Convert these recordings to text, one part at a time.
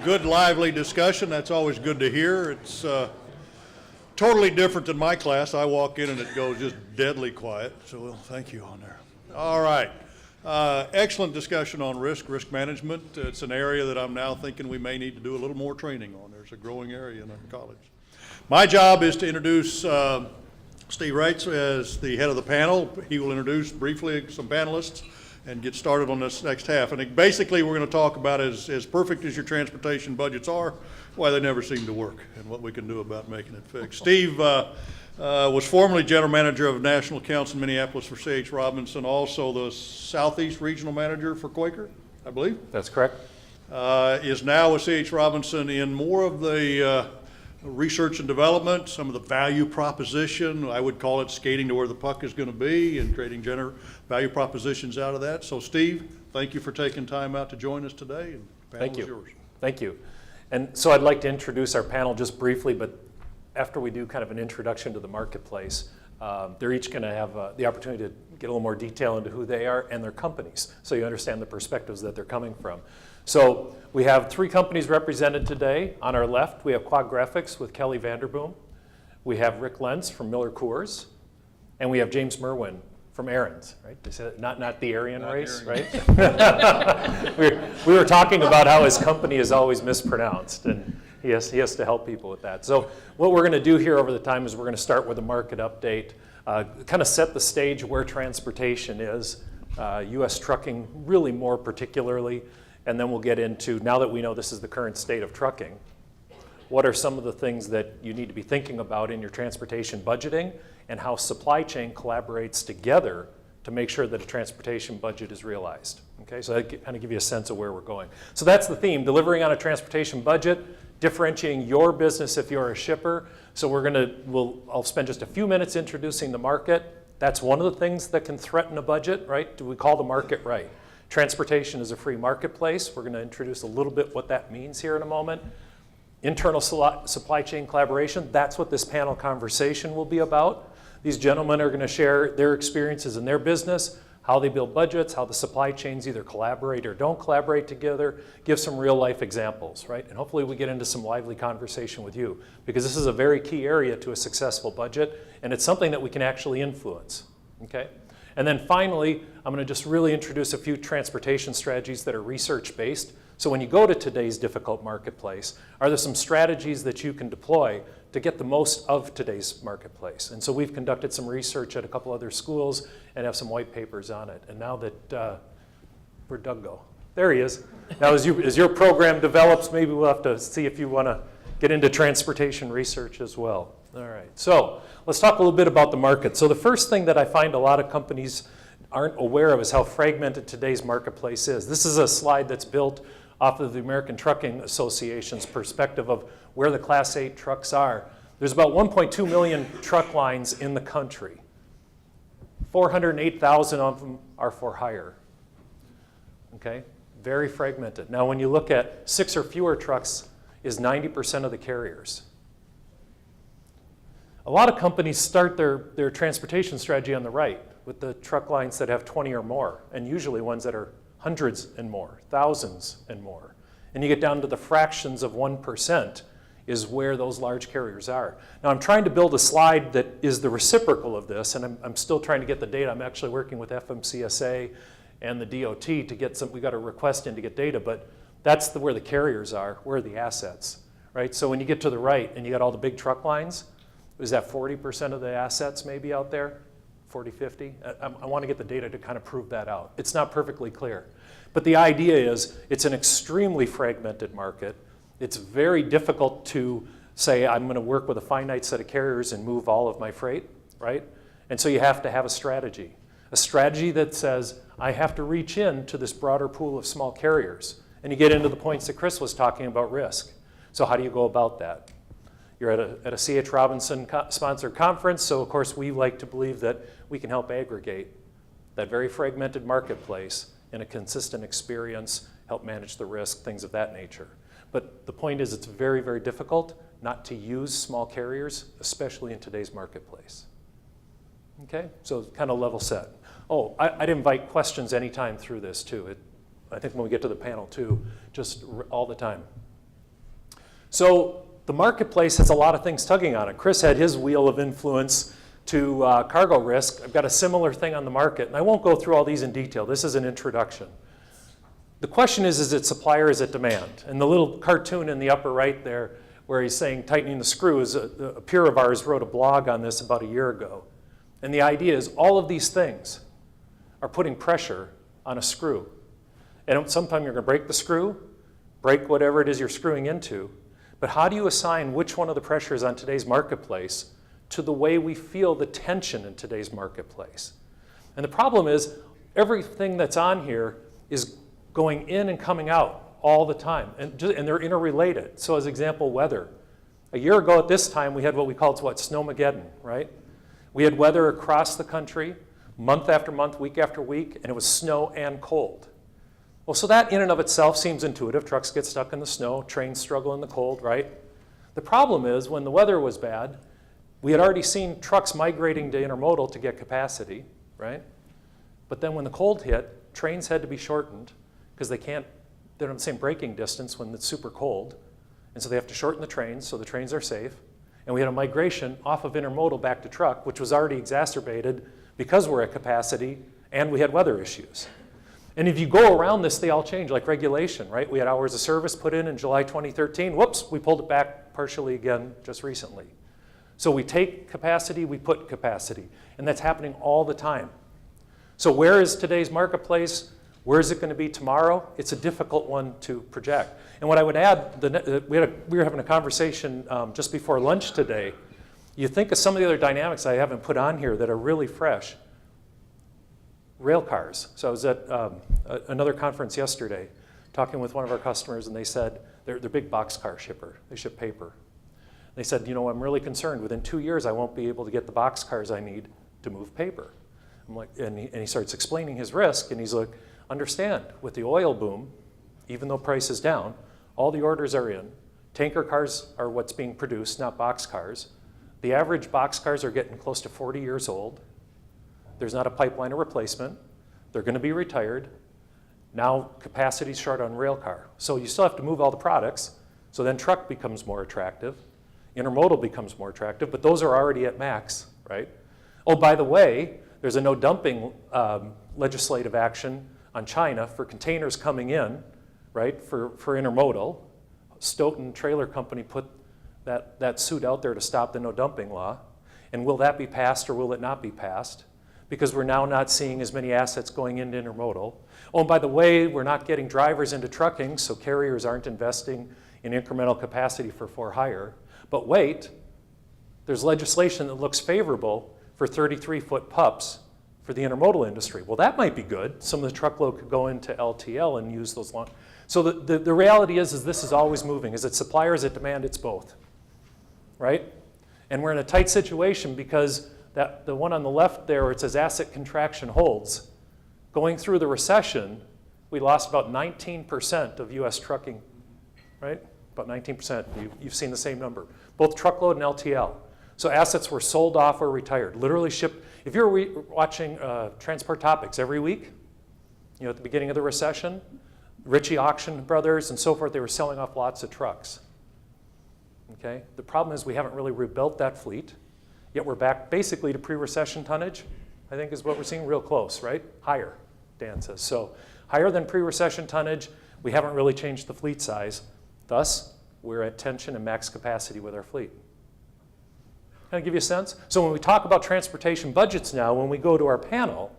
good, lively discussion. That's always good to hear. It's totally different than my class. I walk in and it goes just deadly quiet. So, well, thank you on there. All right. Excellent discussion on risk management. It's an area that I'm now thinking we may need to do a little more training on. There's a growing area in our college. My job is to introduce Steve Reitz as the head of the panel. He will introduce briefly some panelists and get started on this next half. And basically we're going to talk about as perfect as your transportation budgets are, why they never seem to work and what we can do about making it fix. Steve was formerly general manager of national accounts in Minneapolis for C.H. Robinson, also the Southeast regional manager for Quaker, I believe. That's correct. Is now with C.H. Robinson in more of the research and development, some of the value proposition. I would call it skating to where the puck is going to be and creating value propositions out of that. So Steve, thank you for taking time out to join us today. And the panel is yours. Thank you. And so I'd like to introduce our panel just briefly, but after we do kind of an introduction to the marketplace, they're each going to have the opportunity to get a little more detail into who they are and their companies, so you understand the perspectives that they're coming from. So we have 3 companies represented today. On our left, we have Quad Graphics with Kelly Vanderboom. We have Rick Lentz from Miller Coors. And we have James Merwin from Aaron's, right? They said not the Aryan race, right? we were talking about how his company is always mispronounced, and he has to help people with that. So what we're going to do here over the time is we're going to start with a market update, kind of set the stage where transportation is, U.S. trucking really more particularly, and then we'll get into, now that we know this is the current state of trucking, what are some of the things that you need to be thinking about in your transportation budgeting and how supply chain collaborates together to make sure that a transportation budget is realized. Okay, so that kind of give you a sense of where we're going. So that's the theme, delivering on a transportation budget, differentiating your business if you're a shipper. So I'll spend just a few minutes introducing the market. That's one of the things that can threaten a budget, right? Do we call the market right? Transportation is a free marketplace. We're going to introduce a little bit what that means here in a moment. Internal supply chain collaboration, that's what this panel conversation will be about. These gentlemen are going to share their experiences in their business, how they build budgets, how the supply chains either collaborate or don't collaborate together, give some real life examples, right? And hopefully we get into some lively conversation with you, because this is a very key area to a successful budget, and it's something that we can actually influence, okay? And then finally, I'm going to just really introduce a few transportation strategies that are research-based. So when you go to today's difficult marketplace, are there some strategies that you can deploy to get the most of today's marketplace? And so we've conducted some research at a couple other schools and have some white papers on it. And now that, where'd Doug go? There he is. Now as your program develops, maybe we'll have to see if you want to get into transportation research as well. All right, so let's talk a little bit about the market. So the first thing that I find a lot of companies aren't aware of is how fragmented today's marketplace is. This is a slide that's built off of the American Trucking Association's perspective of where the Class 8 trucks are. There's about 1.2 million truck lines in the country. 408,000 of them are for hire. Okay, very fragmented. Now when you look at 6 or fewer trucks is 90% of the carriers. A lot of companies start their transportation strategy on the right with the truck lines that have 20 or more, and usually ones that are hundreds and more, thousands and more. And you get down to the fractions of 1% is where those large carriers are. Now I'm trying to build a slide that is the reciprocal of this, and I'm still trying to get the data. I'm actually working with FMCSA and the DOT to get we got a request in to get data, but that's where the carriers are, where are the assets, right? So when you get to the right and you got all the big truck lines, is that 40% of the assets maybe out there? 40, 50? I want to get the data to kind of prove that out. It's not perfectly clear. But the idea is it's an extremely fragmented market. It's very difficult to say I'm going to work with a finite set of carriers and move all of my freight, right? And so you have to have a strategy that says I have to reach into this broader pool of small carriers. And you get into the points that Chris was talking about risk. So how do you go about that? You're at a C.H. Robinson sponsored conference, so of course we like to believe that we can help aggregate that very fragmented marketplace in a consistent experience, help manage the risk, things of that nature. But the point is it's very, very difficult not to use small carriers, especially in today's marketplace. Okay, so kind of level set. Oh, I'd invite questions anytime through this too. I think when we get to the panel too, just all the time. So the marketplace has a lot of things tugging on it. Chris had his wheel of influence to cargo risk. I've got a similar thing on the market, and I won't go through all these in detail. This is an introduction. The question is it supply or is it demand? And the little cartoon in the upper right there where he's saying tightening the screw is a peer of ours wrote a blog on this about a year ago. And the idea is all of these things are putting pressure on a screw. And sometime you're going to break the screw, break whatever it is you're screwing into. But how do you assign which one of the pressures on today's marketplace to the way we feel the tension in today's marketplace? And the problem is everything that's on here is going in and coming out all the time, and they're interrelated. So as example, weather. A year ago at this time, we had what we called Snowmageddon, right? We had weather across the country, month after month, week after week, and it was snow and cold. Well, so that in and of itself seems intuitive. Trucks get stuck in the snow, trains struggle in the cold, right? The problem is when the weather was bad, we had already seen trucks migrating to intermodal to get capacity, right? But then when the cold hit, trains had to be shortened because they don't have the same braking distance when it's super cold. And so they have to shorten the trains so the trains are safe. And we had a migration off of intermodal back to truck, which was already exacerbated because we're at capacity and we had weather issues. And if you go around this, they all change, like regulation, right? We had hours of service put in July 2013. Whoops, we pulled it back partially again just recently. So we take capacity, we put capacity. And that's happening all the time. So where is today's marketplace? Where is it going to be tomorrow? It's a difficult one to project. And what I would add, we were having a conversation just before lunch today. You think of some of the other dynamics I haven't put on here that are really fresh. Rail cars. So I was at another conference yesterday talking with one of our customers, and they said they're a big boxcar shipper. They ship paper. They said, I'm really concerned. Within 2 years, I won't be able to get the boxcars I need to move paper. I'm like, and he starts explaining his risk, and he's like, understand, with the oil boom, even though price is down, all the orders are in. Tanker cars are what's being produced, not boxcars. The average boxcars are getting close to 40 years old. There's not a pipeline of replacement. They're going to be retired. Now capacity's short on rail car. So you still have to move all the products. So then truck becomes more attractive. Intermodal becomes more attractive, but those are already at max, right? Oh, by the way, there's a no dumping legislative action on China for containers coming in, right, for intermodal. Stoughton Trailer Company put that suit out there to stop the no dumping law. And will that be passed or will it not be passed? Because we're now not seeing as many assets going into intermodal. Oh, and by the way, we're not getting drivers into trucking, so carriers aren't investing in incremental capacity for for-hire. But wait, there's legislation that looks favorable for 33-foot pups for the intermodal industry. Well, that might be good. Some of the truckload could go into LTL and use those long. So the reality is this is always moving. Is it supply or is it demand? It's both, right? And we're in a tight situation because the one on the left there where it says asset contraction holds. Going through the recession, we lost about 19% of US trucking, right? About 19%. You've seen the same number. Both truckload and LTL. So assets were sold off or retired, literally shipped. If you're watching Transport Topics every week, at the beginning of the recession, Ritchie Auction Brothers and so forth, they were selling off lots of trucks. Okay? The problem is we haven't really rebuilt that fleet, yet we're back basically to pre-recession tonnage, I think is what we're seeing, real close, right? Higher, Dan says. So higher than pre-recession tonnage, we haven't really changed the fleet size. Thus, we're at tension and max capacity with our fleet. Can I give you a sense? So when we talk about transportation budgets now, when we go to our panel,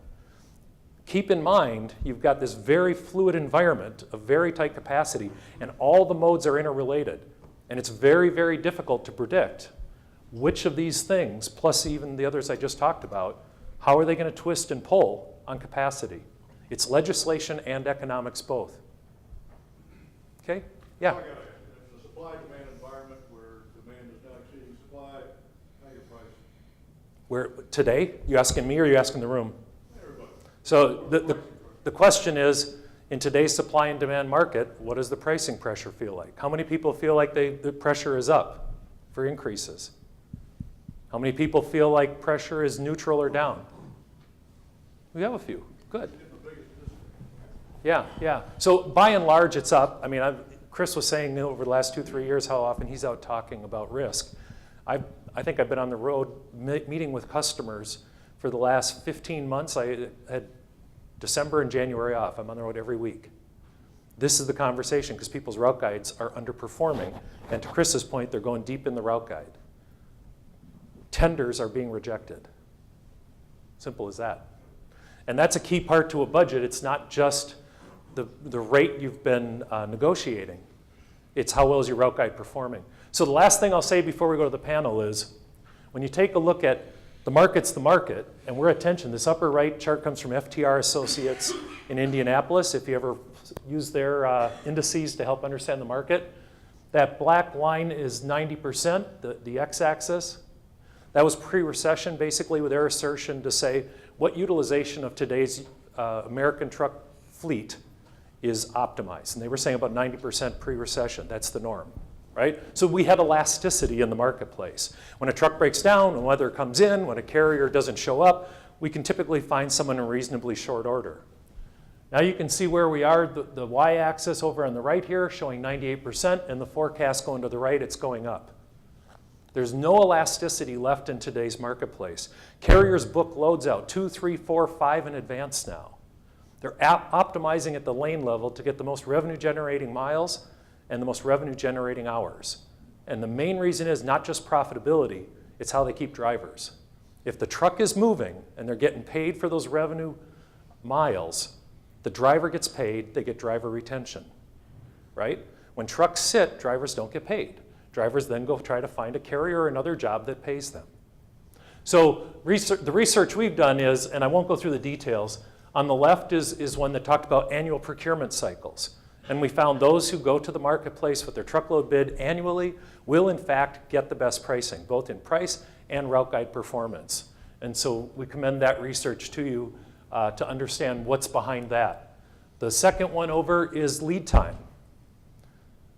keep in mind you've got this very fluid environment of very tight capacity, and all the modes are interrelated. And it's very, very difficult to predict which of these things, plus even the others I just talked about, how are they going to twist and pull on capacity? It's legislation and economics both. Okay? Yeah? It's a supply-demand environment where demand is now exceeding supply. How your price? Where, today? You asking me or you asking the room? Everybody. So the question is, in today's supply and demand market, what does the pricing pressure feel like? How many people feel like the pressure is up for increases? How many people feel like pressure is neutral or down? We have a few. Good. Yeah. So by and large, it's up. I mean, Chris was saying over the last 2-3 years how often he's out talking about risk. I think I've been on the road meeting with customers for the last 15 months. I had December and January off. I'm on the road every week. This is the conversation because people's route guides are underperforming. And to Chris's point, they're going deep in the route guide. Tenders are being rejected. Simple as that. And that's a key part to a budget. It's not just the rate you've been negotiating. It's how well is your route guide performing. So the last thing I'll say before we go to the panel is, when you take a look at the market's the market, and we're at tension. This upper right chart comes from FTR Associates in Indianapolis. If you ever use their indices to help understand the market, that black line is 90%, the x-axis. That was pre-recession, basically, with their assertion to say what utilization of today's American truck fleet is optimized. And they were saying about 90% pre-recession. That's the norm, right? So we have elasticity in the marketplace. When a truck breaks down, when weather comes in, when a carrier doesn't show up, we can typically find someone in reasonably short order. Now you can see where we are, the y-axis over on the right here showing 98%, and the forecast going to the right, it's going up. There's no elasticity left in today's marketplace. Carriers book loads out 2, 3, 4, 5 in advance now. They're optimizing at the lane level to get the most revenue generating miles and the most revenue generating hours. And the main reason is not just profitability, it's how they keep drivers. If the truck is moving and they're getting paid for those revenue miles, the driver gets paid, they get driver retention, right? When trucks sit, drivers don't get paid. Drivers then go try to find a carrier or another job that pays them. So the research we've done is, and I won't go through the details, on the left is one that talked about annual procurement cycles. And we found those who go to the marketplace with their truckload bid annually will in fact get the best pricing, both in price and route guide performance. And so we commend that research to you to understand what's behind that. The second one over is lead time.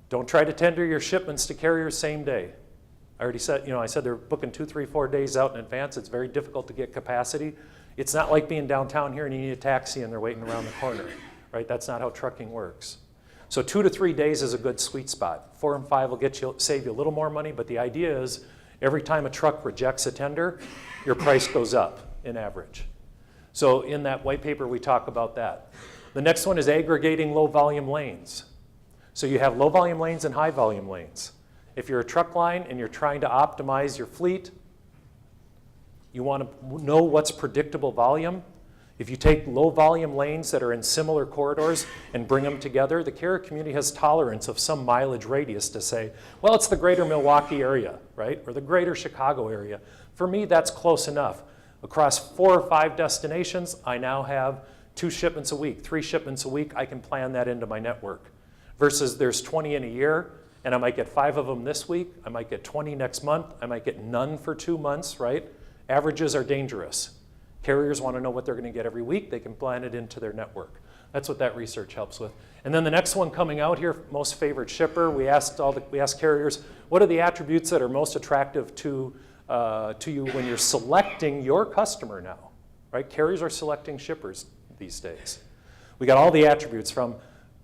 Don't try to tender your shipments to carriers same day. I already said, I said they're booking 2, 3, 4 days out in advance. It's very difficult to get capacity. It's not like being downtown here and you need a taxi and they're waiting around the corner, right? That's not how trucking works. So 2 to 3 days is a good sweet spot. 4 and 5 will save you a little more money, but the idea is every time a truck rejects a tender, your price goes up in average. So in that white paper, we talk about that. The next one is aggregating low volume lanes. So you have low volume lanes and high volume lanes. If you're a truck line and you're trying to optimize your fleet, you want to know what's predictable volume. If you take low volume lanes that are in similar corridors and bring them together, the carrier community has tolerance of some mileage radius to say, well, it's the greater Milwaukee area, right? Or the greater Chicago area. For me, that's close enough. Across 4 or 5 destinations, I now have 2 shipments a week, 3 shipments a week. I can plan that into my network. Versus there's 20 in a year, and I might get 5 of them this week. I might get 20 next month. I might get none for 2 months, right? Averages are dangerous. Carriers want to know what they're going to get every week. They can plan it into their network. That's what that research helps with. And then the next one coming out here, most favored shipper. We asked carriers, what are the attributes that are most attractive to you when you're selecting your customer now, right? Carriers are selecting shippers these days. We got all the attributes from,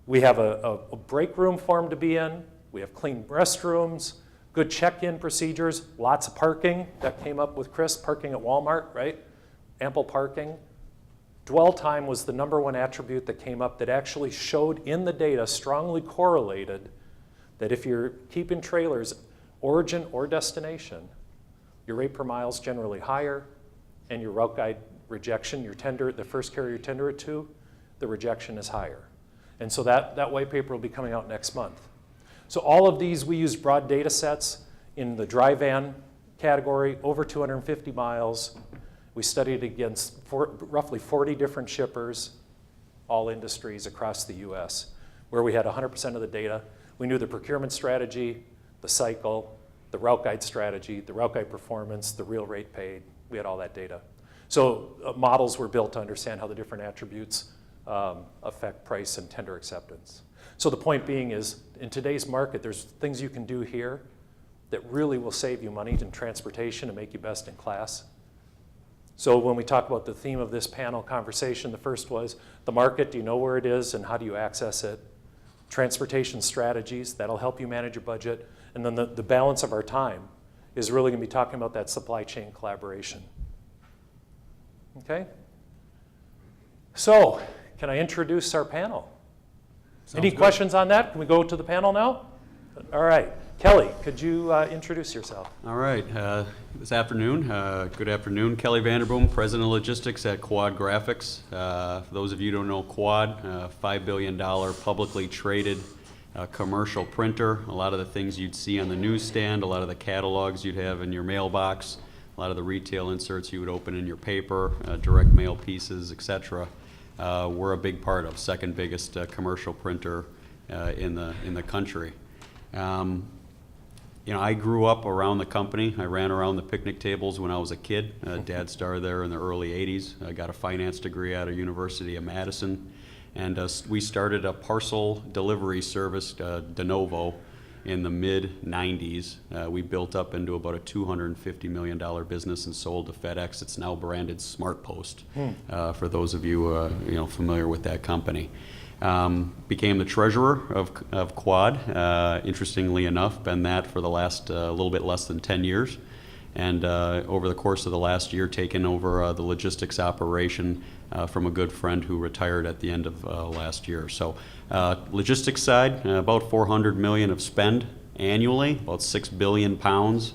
we have a break room for them to be in. We have clean restrooms, good check-in procedures, lots of parking. That came up with Chris, parking at Walmart, right? Ample parking. Dwell time was the #1 attribute that came up that actually showed in the data, strongly correlated, that if you're keeping trailers origin or destination, your rate per mile is generally higher, and your route guide rejection, your tender, the first carrier you tender it to, the rejection is higher. And so that white paper will be coming out next month. So all of these, we use broad data sets in the dry van category, over 250 miles. We studied against roughly 40 different shippers, all industries across the US, where we had 100% of the data. We knew the procurement strategy, the cycle, the route guide strategy, the route guide performance, the real rate paid. We had all that data. So models were built to understand how the different attributes affect price and tender acceptance. So the point being is, in today's market, there's things you can do here that really will save you money in transportation and make you best in class. So when we talk about the theme of this panel conversation, the first was the market, do you know where it is and how do you access it? transportation strategies, that'll help you manage your budget, and then the balance of our time is really going to be talking about that supply chain collaboration. Okay? So, can I introduce our panel? Any questions on that? Can we go to the panel now? All right. Kelly, could you introduce yourself? All right, this afternoon, good afternoon. Kelly Vanderboom, President of Logistics at Quad Graphics. For those of you who don't know Quad, $5 billion publicly traded commercial printer. A lot of the things you'd see on the newsstand, a lot of the catalogs you'd have in your mailbox, a lot of the retail inserts you would open in your paper, direct mail pieces, etc. We're a big part of, second biggest commercial printer in the country. You know, I grew up around the company. I ran around the picnic tables when I was a kid. Dad started there in the early 80s. I got a finance degree out of University of Madison. And we started a parcel delivery service, de novo, in the mid-90s. We built up into about a $250 million business and sold to FedEx. It's now branded SmartPost, for those of you, you know, familiar with that company. Became the treasurer of Quad, interestingly enough, been that for the last little bit less than 10 years. And over the course of the last year, taken over the logistics operation from a good friend who retired at the end of last year. So logistics side, about 400 million of spend annually, about 6 billion pounds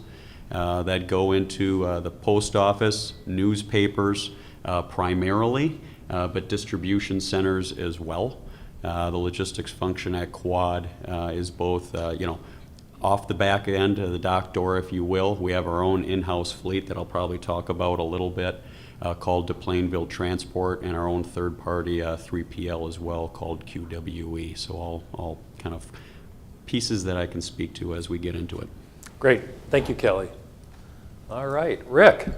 that go into the post office, newspapers primarily, but distribution centers as well. The logistics function at Quad is both, you know, off the back end of the dock door, if you will. We have our own in-house fleet that I'll probably talk about a little bit, called DePlainville Transport, and our own third-party 3PL as well, called QWE. So all kind of pieces that I can speak to as we get into it. Great. Thank you, Kelly. All right. Rick,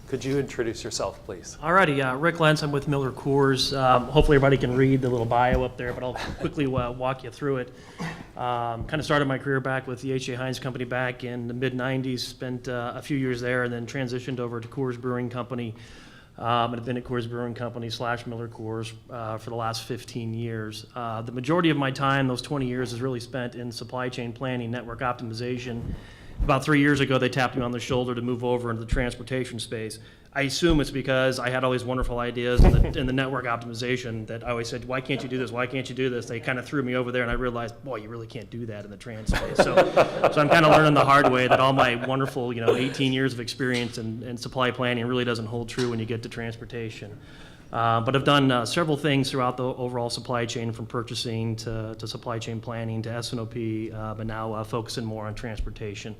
could you introduce yourself, please? Alrighty, Rick Lentz, I'm with Miller Coors. Hopefully everybody can read the little bio up there, but I'll quickly walk you through it. Kind of started my career back with the H.J. Heinz Company back in the mid-90s, spent a few years there, and then transitioned over to Coors Brewing Company. And have been at Coors Brewing Company / Miller Coors for the last 15 years. The majority of my time, those 20 years, is really spent in supply chain planning, network optimization. About 3 years ago, they tapped me on the shoulder to move over into the transportation space. I assume it's because I had all these wonderful ideas in the network optimization that I always said, why can't you do this? Why can't you do this? They kind of threw me over there, and I realized, boy, you really can't do that in the trans space. So I'm kind of learning the hard way that all my wonderful, 18 years of experience in supply planning really doesn't hold true when you get to transportation. But I've done several things throughout the overall supply chain, from purchasing to supply chain planning to S&OP, but now focusing more on transportation.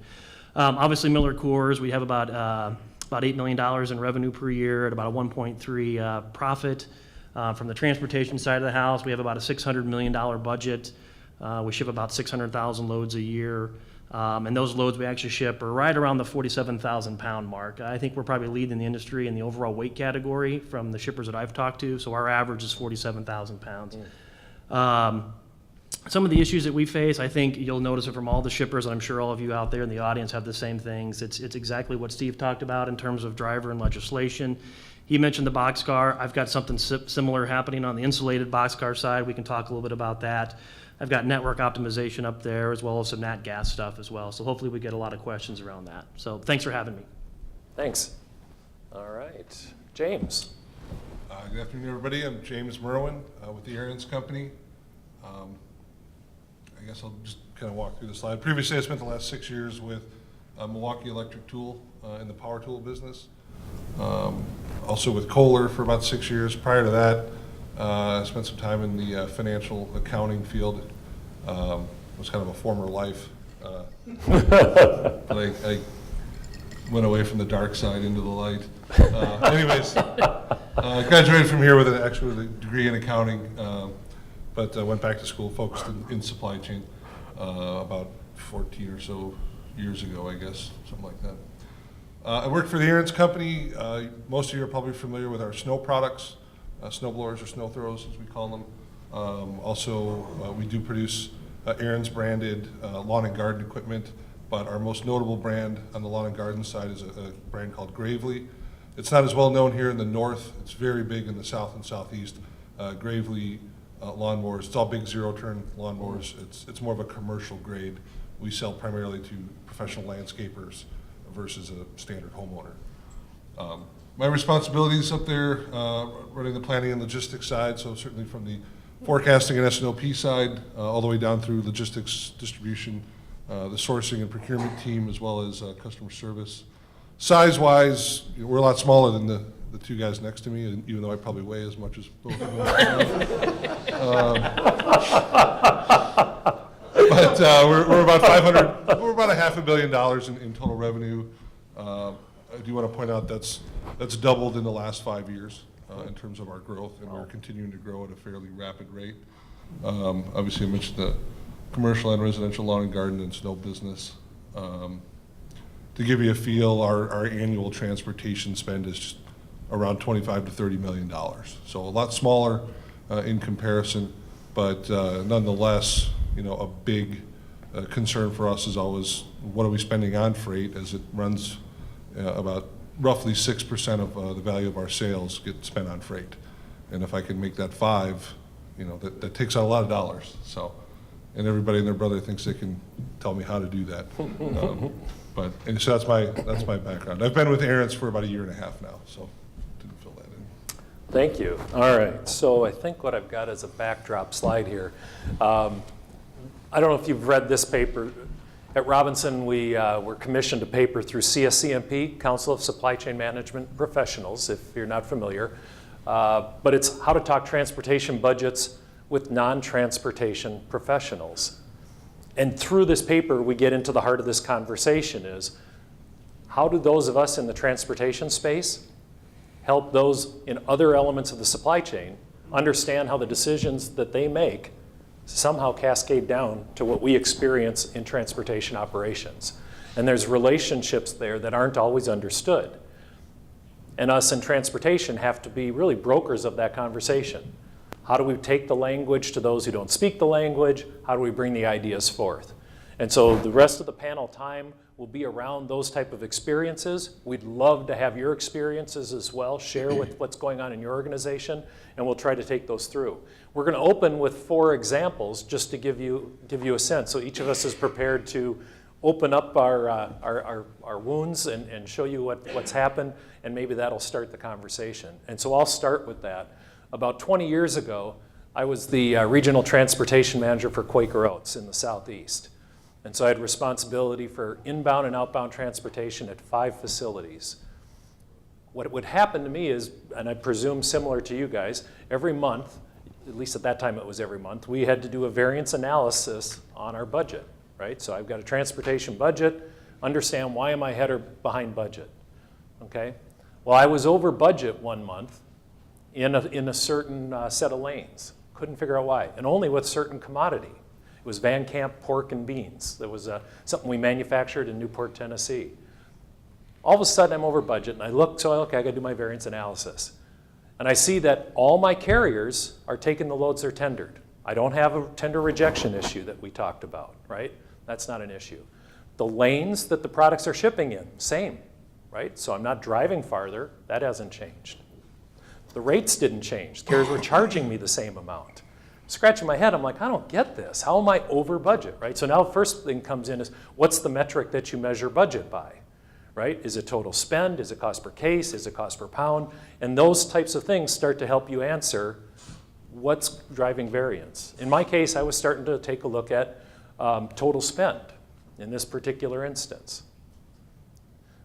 Obviously, Miller Coors, we have about $8 million in revenue per year at about a 1.3 profit. From the transportation side of the house, we have about a $600 million budget. We ship about 600,000 loads a year. And those loads we actually ship are right around the 47,000 pound mark. I think we're probably leading the industry in the overall weight category from the shippers that I've talked to. So our average is 47,000 pounds. Some of the issues that we face, I think you'll notice it from all the shippers, and I'm sure all of you out there in the audience have the same things. It's exactly what Steve talked about in terms of driver and legislation. He mentioned the boxcar. I've got something similar happening on the insulated boxcar side. We can talk a little bit about that. I've got network optimization up there, as well as some nat gas stuff as well. So hopefully we get a lot of questions around that. So thanks for having me. Thanks. All right. James. Good afternoon, everybody. I'm James Merwin with the Aaron's Company. I guess I'll just kind of walk through the slide. Previously, I spent the last 6 years with Milwaukee Electric Tool in the power tool business. Also with Kohler for about 6 years. Prior to that, I spent some time in the financial accounting field. It was kind of a former life. But I went away from the dark side into the light. Anyways, graduated from here with an actual degree in accounting. But I went back to school, focused in supply chain about 14 or so years ago, I guess, something like that. I worked for the Aaron's Company. Most of you are probably familiar with our snow products, snow blowers or snow throws, as we call them. Also, we do produce Aaron's branded lawn and garden equipment, but our most notable brand on the lawn and garden side is a brand called Gravely. It's not as well known here in the north. It's very big in the south and southeast. Gravely lawnmowers. It's all big zero-turn lawnmowers. It's more of a commercial grade. We sell primarily to professional landscapers versus a standard homeowner. My responsibilities up there, running the planning and logistics side, so certainly from the forecasting and S&OP side, all the way down through logistics, distribution, the sourcing and procurement team, as well as customer service. Size-wise, we're a lot smaller than the two guys next to me, even though I probably weigh as much as both of them. But we're about we're about $500 million in total revenue. I do want to point out that's doubled in the last 5 years in terms of our growth, and we're continuing to grow at a fairly rapid rate. Obviously, I mentioned the commercial and residential lawn and garden and snow business. To give you a feel, our annual transportation spend is just around $25 to $30 million. So a lot smaller in comparison, but nonetheless, a big concern for us is always what are we spending on freight, as it runs about roughly 6% of the value of our sales get spent on freight. And if I can make that 5, that takes out a lot of dollars. So, and everybody and their brother thinks they can tell me how to do that. So that's my background. I've been with Aaron's for about 1.5 years now, so didn't fill that in. Thank you. All right, so I think what I've got is a backdrop slide here. I don't know if you've read this paper. At Robinson, we were commissioned a paper through CSCMP, Council of Supply Chain Management Professionals, if you're not familiar. But it's how to talk transportation budgets with non-transportation professionals. And through this paper, we get into the heart of this conversation is, how do those of us in the transportation space help those in other elements of the supply chain understand how the decisions that they make somehow cascade down to what we experience in transportation operations. And there's relationships there that aren't always understood. And us in transportation have to be really brokers of that conversation. How do we take the language to those who don't speak the language? How do we bring the ideas forth? And so the rest of the panel time will be around those type of experiences. We'd love to have your experiences as well, share with what's going on in your organization, and we'll try to take those through. We're going to open with 4 examples just to give you a sense. So each of us is prepared to open up our wounds and show you what's happened, and maybe that'll start the conversation. And so I'll start with that. About 20 years ago, I was the regional transportation manager for Quaker Oats in the Southeast. And so I had responsibility for inbound and outbound transportation at 5 facilities. What would happen to me is, and I presume similar to you guys, every month, at least at that time it was every month, we had to do a variance analysis on our budget, right? So I've got a transportation budget, understand why am I ahead or behind budget, okay? Well, I was over budget one month in a certain set of lanes. Couldn't figure out why, and only with certain commodity. It was Van Camp pork and beans. That was something we manufactured in Newport, Tennessee. All of a sudden I'm over budget, and I look, so okay, I gotta do my variance analysis. And I see that all my carriers are taking the loads they're tendered. I don't have a tender rejection issue that we talked about, right? That's not an issue. The lanes that the products are shipping in, same, right? So I'm not driving farther, that hasn't changed. The rates didn't change. Carriers were charging me the same amount. Scratching my head, I'm like, I don't get this. How am I over budget, right? So now the first thing comes in is, what's the metric that you measure budget by, right? Is it total spend? Is it cost per case? Is it cost per pound? And those types of things start to help you answer what's driving variance. In my case, I was starting to take a look at total spend in this particular instance.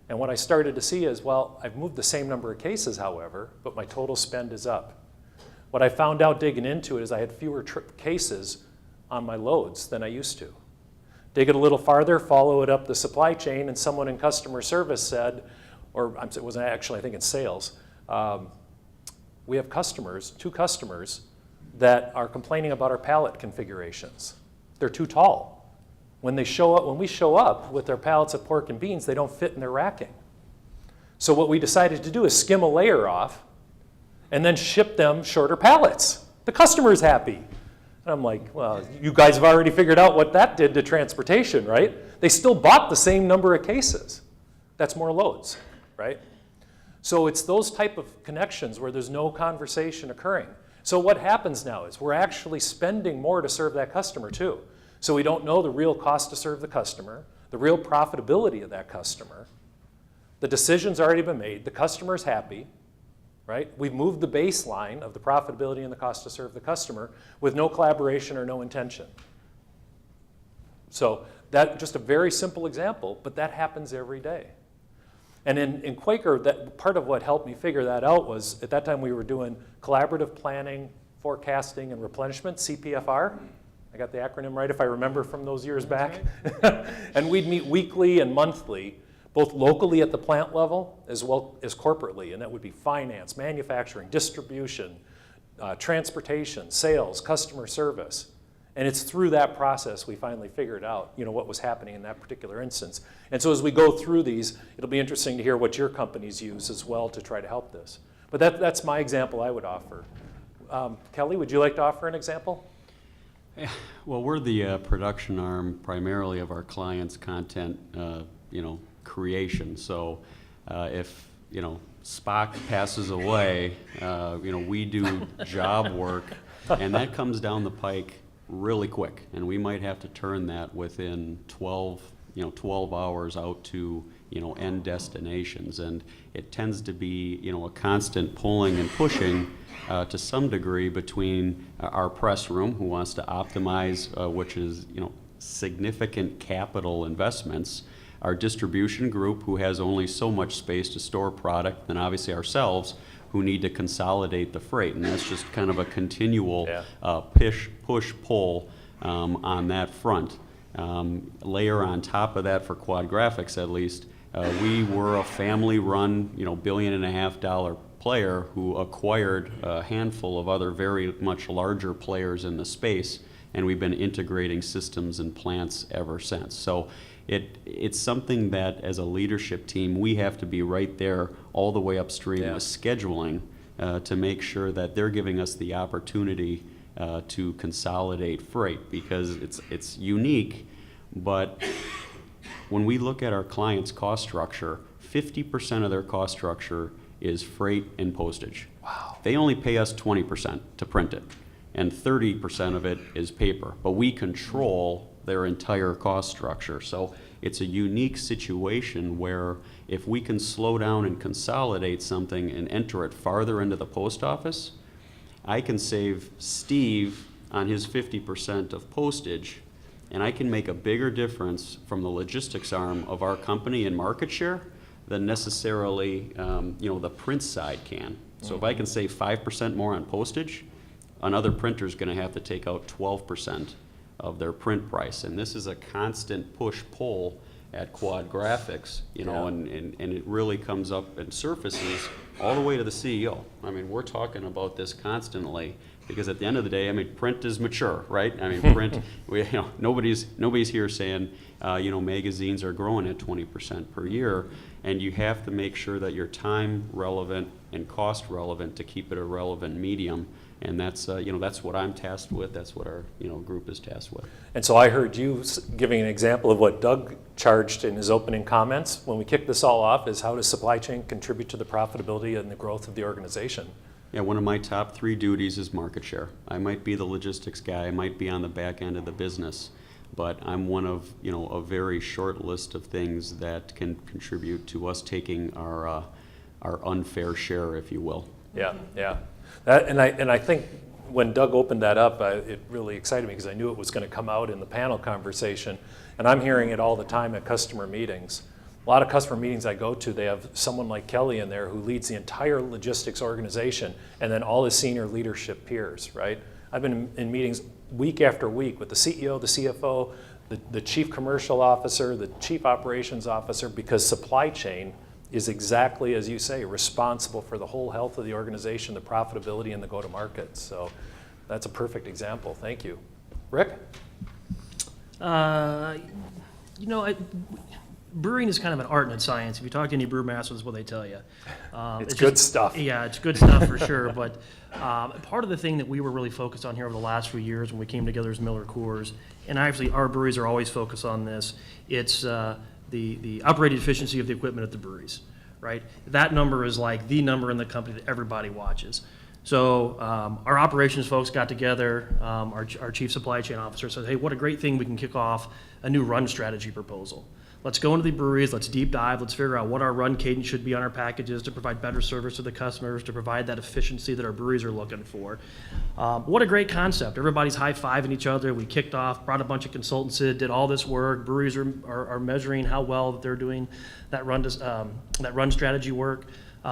And what I started to see is, well, I've moved the same number of cases, however, but my total spend is up. What I found out digging into it is I had fewer cases on my loads than I used to. Dig it a little farther, follow it up the supply chain, and someone in customer service said, or it wasn't actually, I think it's sales, we have customers, 2 customers, that are complaining about our pallet configurations. They're too tall. When we show up with our pallets of pork and beans, they don't fit in their racking. So what we decided to do is skim a layer off and then ship them shorter pallets. The customer's happy. And I'm like, well, you guys have already figured out what that did to transportation, right? They still bought the same number of cases. That's more loads, right? So it's those type of connections where there's no conversation occurring. So what happens now is we're actually spending more to serve that customer too. So we don't know the real cost to serve the customer, the real profitability of that customer. The decision's already been made, the customer's happy, right? We've moved the baseline of the profitability and the cost to serve the customer with no collaboration or no intention. So that, just a very simple example, but that happens every day. And in Quaker, that part of what helped me figure that out was, at that time we were doing collaborative planning, forecasting, and replenishment, CPFR. I got the acronym right if I remember from those years back. And we'd meet weekly and monthly, both locally at the plant level as well as corporately, and that would be finance, manufacturing, distribution, transportation, sales, customer service. And it's through that process we finally figured out, what was happening in that particular instance. And so as we go through these, it'll be interesting to hear what your companies use as well to try to help this. But that's my example I would offer. Kelly, would you like to offer an example? Well, we're the production arm primarily of our clients' content, creation. So if, Spock passes away, we do job work, and that comes down the pike really quick, and we might have to turn that within 12 hours out to, end destinations. And it tends to be, a constant pulling and pushing to some degree between our press room, who wants to optimize, which is, significant capital investments, our distribution group, who has only so much space to store product, and obviously ourselves, who need to consolidate the freight. And that's just kind of a continual push-pull on that front. Layer on top of that, for Quad Graphics at least, we were a family-run, $1.5 billion player who acquired a handful of other very much larger players in the space, and we've been integrating systems and plants ever since. So it's something that, as a leadership team, we have to be right there all the way upstream with scheduling to make sure that they're giving us the opportunity to consolidate freight, because it's unique. But when we look at our clients' cost structure, 50% of their cost structure is freight and postage. Wow. They only pay us 20% to print it, and 30% of it is paper. But we control their entire cost structure. So it's a unique situation where if we can slow down and consolidate something and enter it farther into the post office, I can save Steve on his 50% of postage, and I can make a bigger difference from the logistics arm of our company in market share than necessarily the print side can. So if I can save 5% more on postage, another printer is going to have to take out 12% of their print price. And this is a constant push-pull at Quad Graphics, and it really comes up and surfaces all the way to the CEO. I mean, we're talking about this constantly, because at the end of the day, print is mature, right? Print, nobody's here saying, magazines are growing at 20% per year, and you have to make sure that you're time relevant and cost relevant to keep it a relevant medium. And that's what I'm tasked with. That's what our group is tasked with. And so I heard you giving an example of what Doug charged in his opening comments when we kicked this all off, is how does supply chain contribute to the profitability and the growth of the organization? Yeah, one of my top 3 duties is market share. I might be the logistics guy, I might be on the back end of the business, but I'm one of a very short list of things that can contribute to us taking our unfair share, if you will. Yeah. And I think when Doug opened that up, it really excited me, because I knew it was going to come out in the panel conversation. And I'm hearing it all the time at customer meetings. A lot of customer meetings I go to, they have someone like Kelly in there who leads the entire logistics organization, and then all his senior leadership peers, right? I've been in meetings week after week with the CEO, the CFO, the chief commercial officer, the chief operations officer, because supply chain is exactly, as you say, responsible for the whole health of the organization, the profitability, and the go-to-market. So that's a perfect example. Thank you. Rick? Brewing is kind of an art and a science. If you talk to any brewmasters, that's what they tell you. It's good stuff. Yeah, it's good stuff for sure. But part of the thing that we were really focused on here over the last few years when we came together as Miller Coors, and actually our breweries are always focused on this, it's the operating efficiency of the equipment at the breweries, right? That number is like the number in the company that everybody watches. So our operations folks got together, our chief supply chain officer said, hey, what a great thing we can kick off a new run strategy proposal. Let's go into the breweries, let's deep dive, let's figure out what our run cadence should be on our packages to provide better service to the customers, to provide that efficiency that our breweries are looking for. What a great concept. Everybody's high-fiving each other. We kicked off, brought a bunch of consultants in, did all this work. Breweries are measuring how well that they're doing that run strategy work.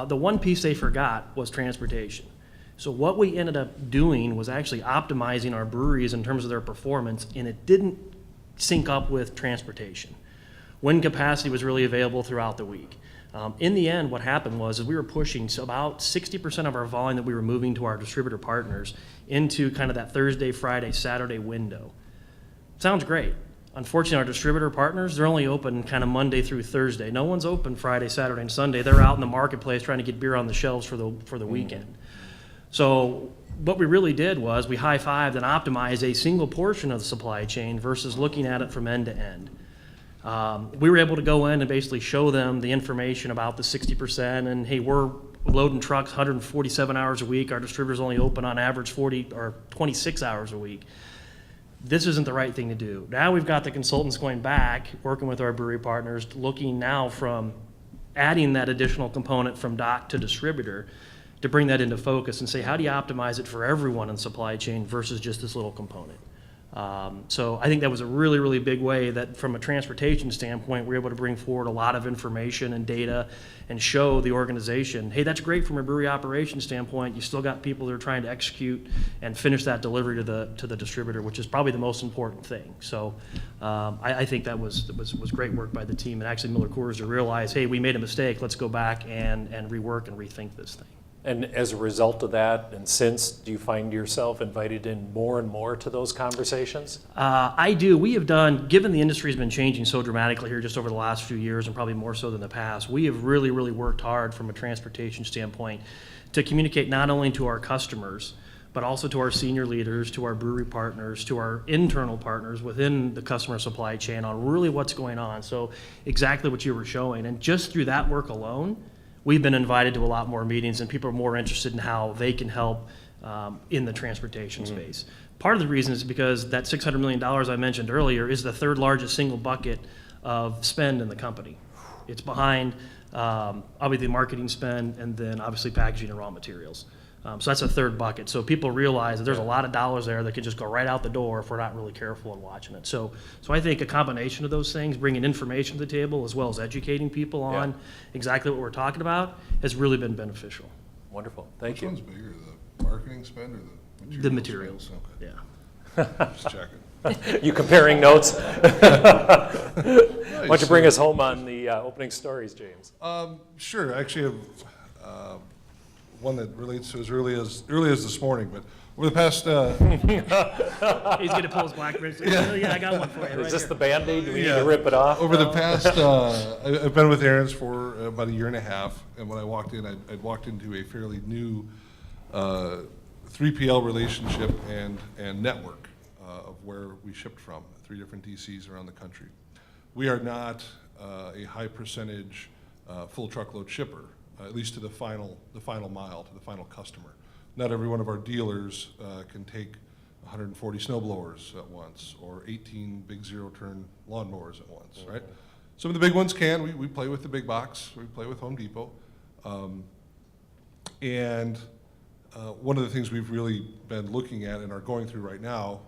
The one piece they forgot was transportation. So what we ended up doing was actually optimizing our breweries in terms of their performance, and it didn't sync up with transportation. When capacity was really available throughout the week. In the end, what happened was we were pushing about 60% of our volume that we were moving to our distributor partners into kind of that Thursday, Friday, Saturday window. Sounds great. Unfortunately, our distributor partners, they're only open kind of Monday through Thursday. No one's open Friday, Saturday, and Sunday. They're out in the marketplace trying to get beer on the shelves for the weekend. So what we really did was we high-fived and optimized a single portion of the supply chain versus looking at it from end to end. We were able to go in and basically show them the information about the 60% and, hey, we're loading trucks 147 hours a week. Our distributors only open on average 40 or 26 hours a week. This isn't the right thing to do. Now we've got the consultants going back, working with our brewery partners, looking now from adding that additional component from dock to distributor to bring that into focus and say, how do you optimize it for everyone in supply chain versus just this little component? So I think that was a really, really big way that from a transportation standpoint, we're able to bring forward a lot of information and data and show the organization, hey, that's great from a brewery operations standpoint. You still got people that are trying to execute and finish that delivery to the distributor, which is probably the most important thing. So I think that was great work by the team and actually Miller Coors to realize, hey, we made a mistake. Let's go back and rework and rethink this thing. And as a result of that, and since, do you find yourself invited in more and more to those conversations? I do. We have done, given the industry has been changing so dramatically here just over the last few years and probably more so than the past, we have really, really worked hard from a transportation standpoint to communicate not only to our customers, but also to our senior leaders, to our brewery partners, to our internal partners within the customer supply chain on really what's going on. So exactly what you were showing. And just through that work alone, we've been invited to a lot more meetings and people are more interested in how they can help in the transportation space. Part of the reason is because that $600 million I mentioned earlier is the third largest single bucket of spend in the company. It's behind obviously marketing spend and then obviously packaging and raw materials. So that's a third bucket. So people realize that there's a lot of dollars there that can just go right out the door if we're not really careful in watching it. So I think a combination of those things, bringing information to the table as well as educating people on exactly what we're talking about, has really been beneficial. Wonderful, thank Which you. one's bigger, the marketing spend or the materials? The materials, spend? Okay. yeah. Just checking. You comparing notes? Why don't you bring us home on the opening stories, James? Sure. Actually, I have one that relates to as early as this morning. But over the past, He's going to pull his BlackBerry. Yeah, I got one for you. Is Right this here. the Band-Aid? Do we need to rip it off? over the past, I've been with Aaron's for about a year and a half. And when I walked in, I'd walked into a fairly new 3PL relationship and network of where we shipped from, 3 different DCs around the country. We are not a high percentage full truckload shipper, at least to the final mile, to the final customer. Not every one of our dealers can take 140 snow blowers at once or 18 big zero-turn lawnmowers at once, right? Some of the big ones can. We play with the big box. We play with Home Depot. And one of the things we've really been looking at and are going through right now,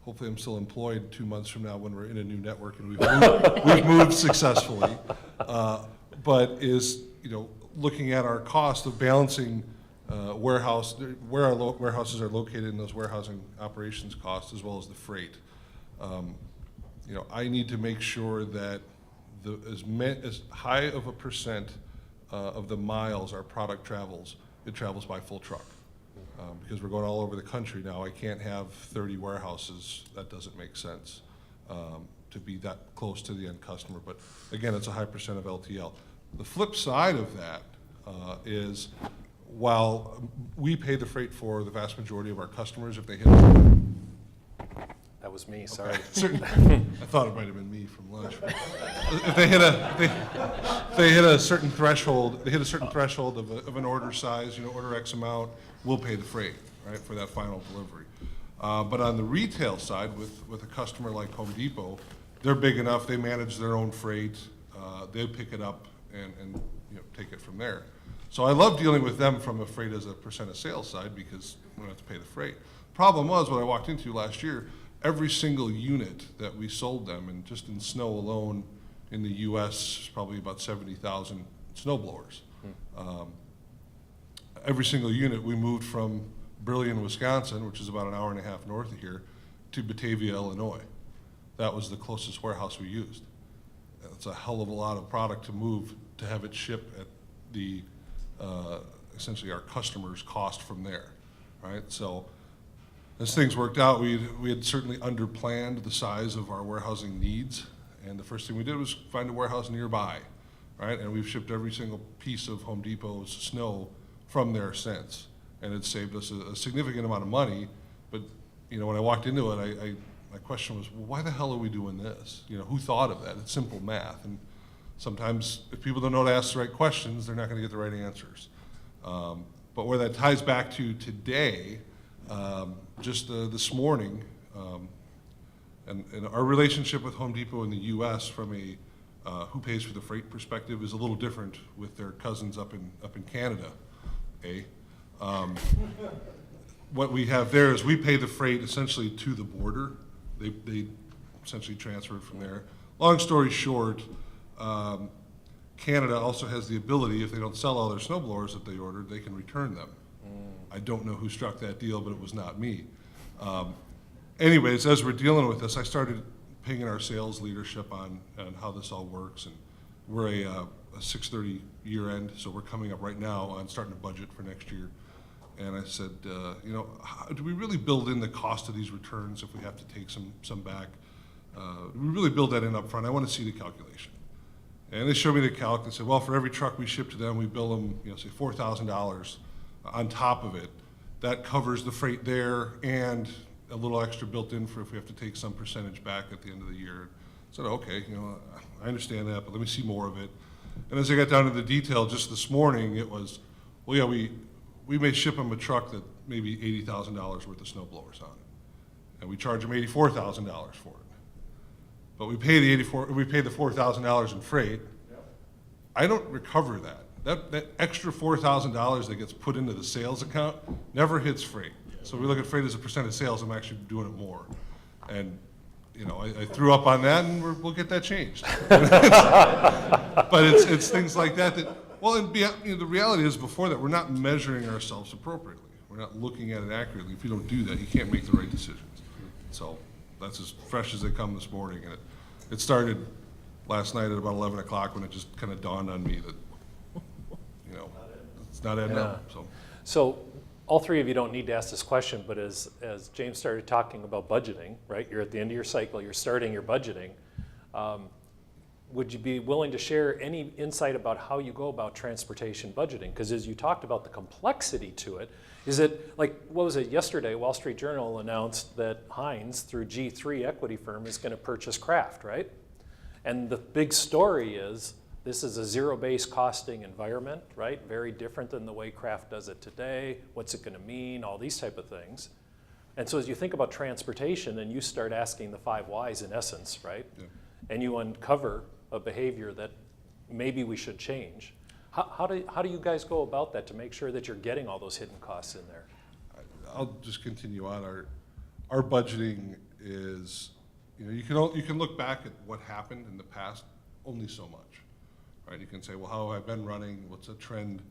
hopefully I'm still employed 2 months from now when we're in a new network and we've moved successfully, but is, looking at our cost of balancing where our warehouses are located and those warehousing operations costs as well as the freight. I need to make sure that as high of a percent of the miles our product travels, it travels by full truck. Because we're going all over the country now, I can't have 30 warehouses. That doesn't make sense to be that close to the end customer. But again, it's a high percent of LTL. The flip side of that is while we pay the freight for the vast majority of our customers if they hit. That That was me, sorry. I thought it might have been me from lunch. If they hit a certain threshold, of an order size, order X amount, we'll pay the freight, right, for that final delivery. But on the retail side, with a customer like Home Depot, they're big enough, they manage their own freight, they pick it up and take it from there. So I love dealing with them from a freight as a percent of sales side because we don't have to pay the freight. Problem was, what I walked into last year, every single unit that we sold them, and just in snow alone in the US, is probably about 70,000 snow blowers. Every single unit we moved from Brillion, Wisconsin, which is about an hour and a half north of here, to Batavia, Illinois. That was the closest warehouse we used. It's a hell of a lot of product to move to have it ship at the essentially our customers' cost from there, right? So as things worked out, we had certainly underplanned the size of our warehousing needs, and the first thing we did was find a warehouse nearby, right? And we've shipped every single piece of Home Depot's snow from there since, and it saved us a significant amount of money. But when I walked into it, my question was, well, why the hell are we doing this? Who thought of that? It's simple math, and sometimes if people don't know to ask the right questions, they're not going to get the right answers. But where that ties back to today, just this morning, and our relationship with Home Depot in the U.S. from a who pays for the freight perspective is a little different with their cousins up in Canada. What we have there is we pay the freight essentially to the border. They essentially transfer it from there. Long story short, Canada also has the ability, if they don't sell all their snowblowers that they ordered, they can return them. I don't know who struck that deal, but it was not me. Anyways, as we're dealing with this, I started pinging our sales leadership on how this all works. And we're a 6/30 year end, so we're coming up right now on starting to budget for next year. And I said, how, do we really build in the cost of these returns if we have to take some back? Do we really build that in up front? I want to see the calculation. And they showed me the calc. They said, well, for every truck we ship to them, we bill them, say $4,000 on top of it. That covers the freight there and a little extra built in for if we have to take some percentage back at the end of the year. I said, okay, I understand that, but let me see more of it. And as I got down to the detail just this morning, it was, well, yeah, we may ship them a truck that maybe $80,000 worth of snowblowers on, and we charge them $84,000 for it. But we pay the $4,000 in freight. I don't recover that. That extra $4,000 that gets put into the sales account never hits freight. So we look at freight as a percent of sales. I'm actually doing it more, and I threw up on that, and we'll get that changed. But it's things like that. Well, and the reality is, before that, we're not measuring ourselves appropriately. We're not looking at it accurately. If you don't do that, you can't make the right decisions. So that's as fresh as they come this morning, and it started last night at about 11 o'clock when it just kind of dawned on me that it's not adding up. So all three of you don't need to ask this question, but as James started talking about budgeting, right? You're at the end of your cycle, you're starting your budgeting. Would you be willing to share any insight about how you go about transportation budgeting? Because as you talked about the complexity to it, is it like, what was it yesterday, Wall Street Journal announced that Heinz, through G3 equity firm, is going to purchase Kraft, right? And the big story is, this is a zero-based costing environment, right? Very different than the way Kraft does it today. What's it going to mean? All these type of things. And so as you think about transportation and you start asking the 5 whys in essence, right? Yeah. And you uncover a behavior that maybe we should change. How do you guys go about that to make sure that you're getting all those hidden costs in there? I'll just continue on. Our budgeting is, you can look back at what happened in the past only so much. Right, you can say, well, how have I been running? What's a trend?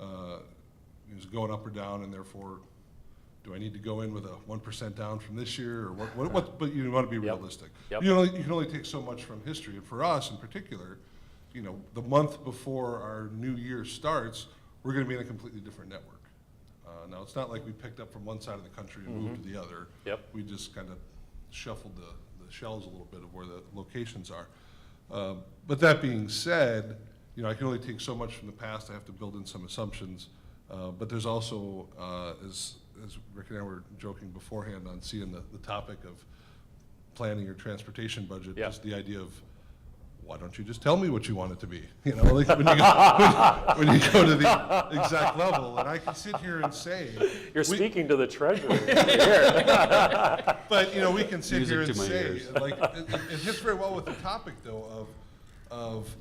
Is it going up or down? And therefore, do I need to go in with a 1% down from this year, or what? But you want to be realistic. Yep. You can only take so much from history. And for us, in particular, the month before our new year starts, we're going to be in a completely different network. Now, it's not like we picked up from one side of the country and moved to the other. Yep. We just kind of shuffled the shells a little bit of where the locations are. But that being said, I can only take so much from the past. I have to build in some assumptions. But there's also, as Rick and I were joking beforehand on seeing the topic of planning your transportation budget, Yeah. just the idea of, why don't you just tell me what you want it to be? You know, like when you go, when you go to the exact level, and I can sit here and say. You're we- speaking to the treasurer here. But, you know, we can sit Music here and to my say, ears. like, it hits very well with the topic, though, of,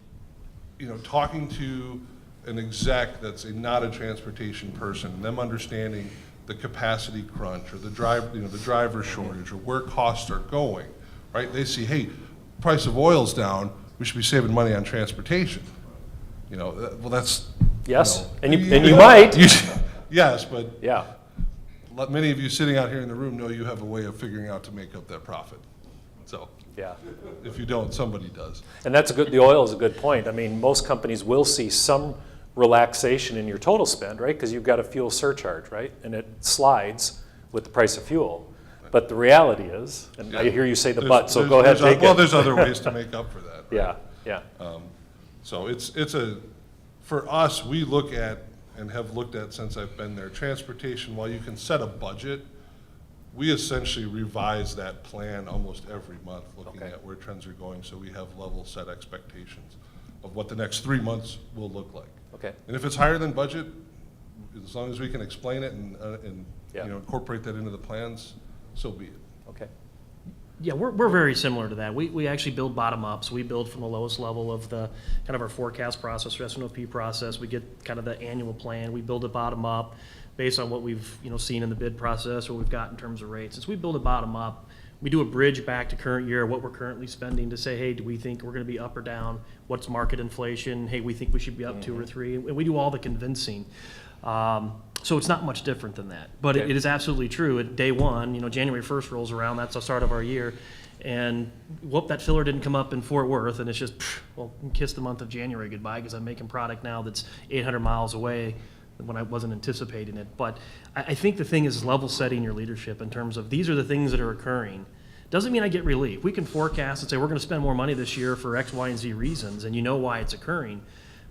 you know, talking to an exec that's not a transportation person, them understanding the capacity crunch, or the driver shortage, or where costs are going, right? They see, hey, price of oil's down, we should be saving money on transportation. You know, well, that's. Yes, you know, and you might. Yes, but Yeah, many of you sitting out here in the room know you have a way of figuring out to make up that profit. So, yeah. if you don't, somebody does. And the oil is a good point. I mean, most companies will see some relaxation in your total spend, right? Because you've got a fuel surcharge, right? And it slides with the price of fuel. But the reality is, and I hear you say the but, so go ahead, take Well, it. there's other ways to make up for that. Right? Yeah, So for us, we look at, and have looked at since I've been there, transportation, while you can set a budget, we essentially revise that plan almost every month, looking Okay. at where trends are going, so we have level set expectations of what the next 3 months will look like. okay, And if it's higher than budget, as long as we can explain it and Yeah. you know, incorporate that into the plans, so be it. okay. Yeah, we're very similar to that. We actually build bottom up, so we build from the lowest level of the, kind of our forecast process, or S&OP process. We get kind of the annual plan, we build it bottom up based on what we've, you know, seen in the bid process or we've got in terms of rates. As we build it bottom up, we do a bridge back to current year, what we're currently spending, to say, hey, do we think we're gonna be up or down? What's market inflation? Hey, we think we should be up 2 or 3, and we do all the convincing. So it's not much different than that. But Okay. it is absolutely true. At day one, you know, January 1st rolls around, that's the start of our year. And whoop, that filler didn't come up in Fort Worth, and it's just, well, kiss the month of January goodbye, because I'm making product now that's 800 miles away when I wasn't anticipating it. But I think the thing is level setting your leadership in terms of these are the things that are occurring. Doesn't mean I get relief. We can forecast and say we're going to spend more money this year for X, Y, and Z reasons, and you know why it's occurring.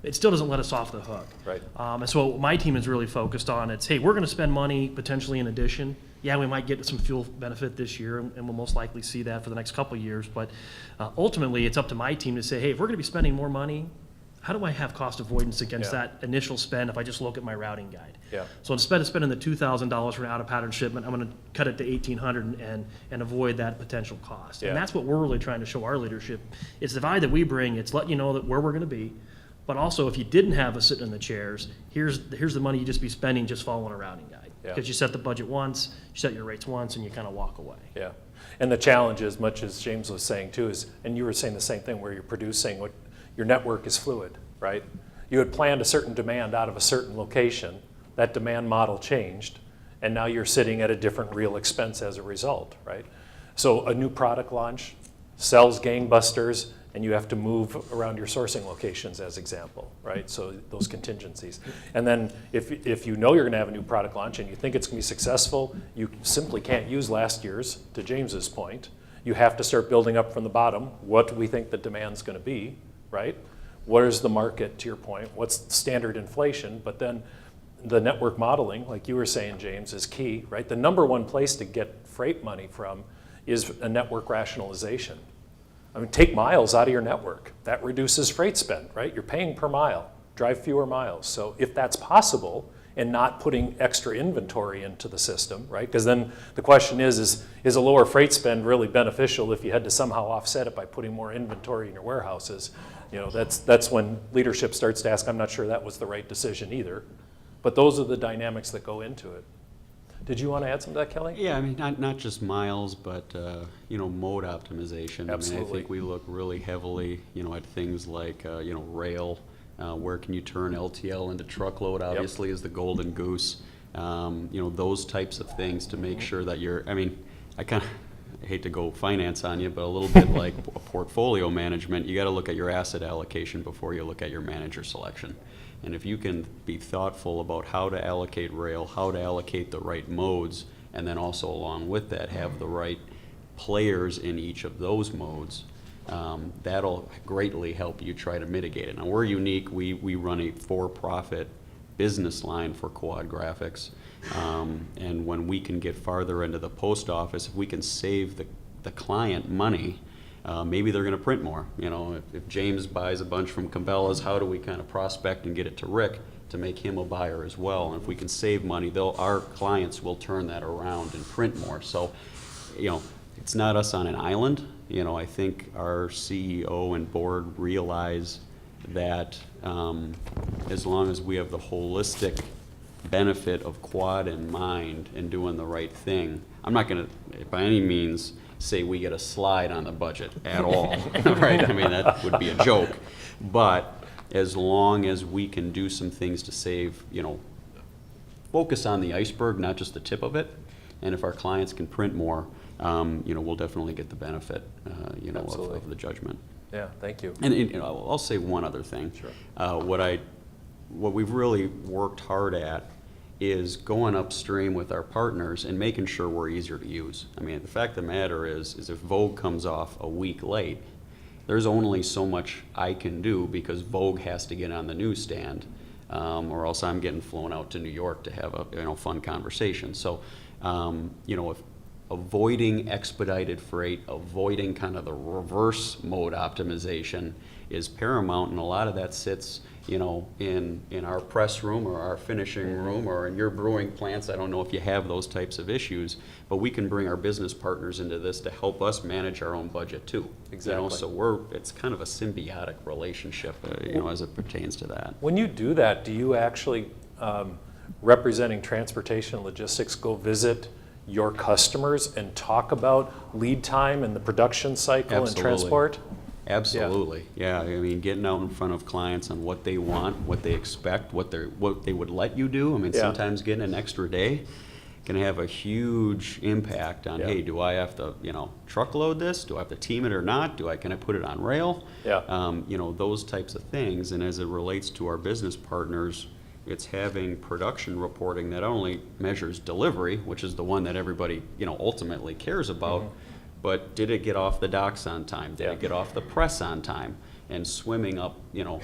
It still doesn't let us off the hook. Right. And so what my team is really focused on, it's, hey, we're going to spend money potentially in addition. Yeah, we might get some fuel benefit this year, and we'll most likely see that for the next couple of years. But ultimately, it's up to my team to say, hey, if we're going to be spending more money, how do I have cost avoidance against Yeah. that initial spend if I just look at my routing guide? Yeah. So instead of spending the $2,000 for an out-of-pattern shipment, I'm going to cut it to $1,800 and avoid that potential cost. Yeah. And that's what we're really trying to show our leadership. It's the value that we bring. It's letting you know that where we're going to be. But also, if you didn't have us sitting in the chairs, here's the money you just be spending just following a routing guide. Yeah. Because you set the budget once, you set your rates once, and you kind of walk away. Yeah, and the challenge, as much as James was saying too, is, and you were saying the same thing, where you're producing what, your network is fluid, right? You had planned a certain demand out of a certain location, that demand model changed, and now you're sitting at a different real expense as a result, right? So a new product launch sells gangbusters, and you have to move around your sourcing locations as example, right? So those contingencies. And then if you know you're gonna have a new product launch and you think it's gonna be successful, you simply can't use last year's, to James's point. You have to start building up from the bottom. What do we think the demand's gonna be, right? What is the market, to your point? What's standard inflation? But then the network modeling, like you were saying, James, is key, right? The number one place to get freight money from is a network rationalization. I mean, take miles out of your network. That reduces freight spend, right? You're paying per mile, drive fewer miles. So if that's possible, and not putting extra inventory into the system, right? Because then the question is a lower freight spend really beneficial if you had to somehow offset it by putting more inventory in your warehouses? You know, that's when leadership starts to ask, I'm not sure that was the right decision either. But those are the dynamics that go into it. Did you want to add something to that, Kelly? Yeah, I mean, not just miles, but, you know, mode optimization. I mean, I Absolutely. think we look really heavily, you know, at things like, you know, rail. Where can you turn LTL into truckload, obviously, is the golden goose. You know, those types of things to make sure that you're, I mean, I hate to go finance on you, but a little bit like a portfolio management, you got to look at your asset allocation before you look at your manager selection. And if you can be thoughtful about how to allocate rail, how to allocate the right modes, and then also along with that have the right players in each of those modes, that'll greatly help you try to mitigate it. Now, we're unique. We run a for-profit business line for Quad Graphics. And when we can get farther into the post office, if we can save the client money, maybe they're going to print more. You know, if James buys a bunch from Cabela's, how do we kind of prospect and get it to Rick to make him a buyer as well? And if we can save money, our clients will turn that around and print more. So, you know, it's not us on an island. You know, I think our CEO and board realize that as long as we have the holistic benefit of Quad in mind and doing the right thing, I'm not going to, by any means, say we get a slide on the budget at all, right? I mean, that would be a joke. But as long as we can do some things to save, you know, focus on the iceberg, not just the tip of it, and if our clients can print more, you know, we'll definitely get the benefit, you know, of the judgment. Yeah, thank you. And you know, I'll say one other thing. Sure. What we've really worked hard at is going upstream with our partners and making sure we're easier to use. I mean, the fact of the matter is if Vogue comes off a week late, there's only so much I can do because Vogue has to get on the newsstand, or else I'm getting flown out to New York to have a fun conversation. So, you know, if avoiding expedited freight, avoiding kind of the reverse mode optimization is paramount, and a lot of that sits, you know, in our press room or our finishing room or in your brewing plants. I don't know if you have those types of issues, but we can bring our business partners into this to help us manage our own budget too. Exactly. You know, so it's kind of a symbiotic relationship, you know, as it pertains to that. When you do that, do you actually, representing transportation and logistics, go visit your customers and talk about lead time and the production cycle and transport? Absolutely, yeah. I mean, getting out in front of clients on what they want, what they expect, what they would let you do. I mean, sometimes getting an extra day can have a huge impact on, hey, do I have to, you know, truckload this? Do I have to team it or not? Can I put it on rail? You know, those types of things. And as it relates to our business partners, it's having production reporting that only measures delivery, which is the one that everybody, you know, ultimately cares about. But did it get off the docks on time? Did it get off the press on time? And swimming up, you know,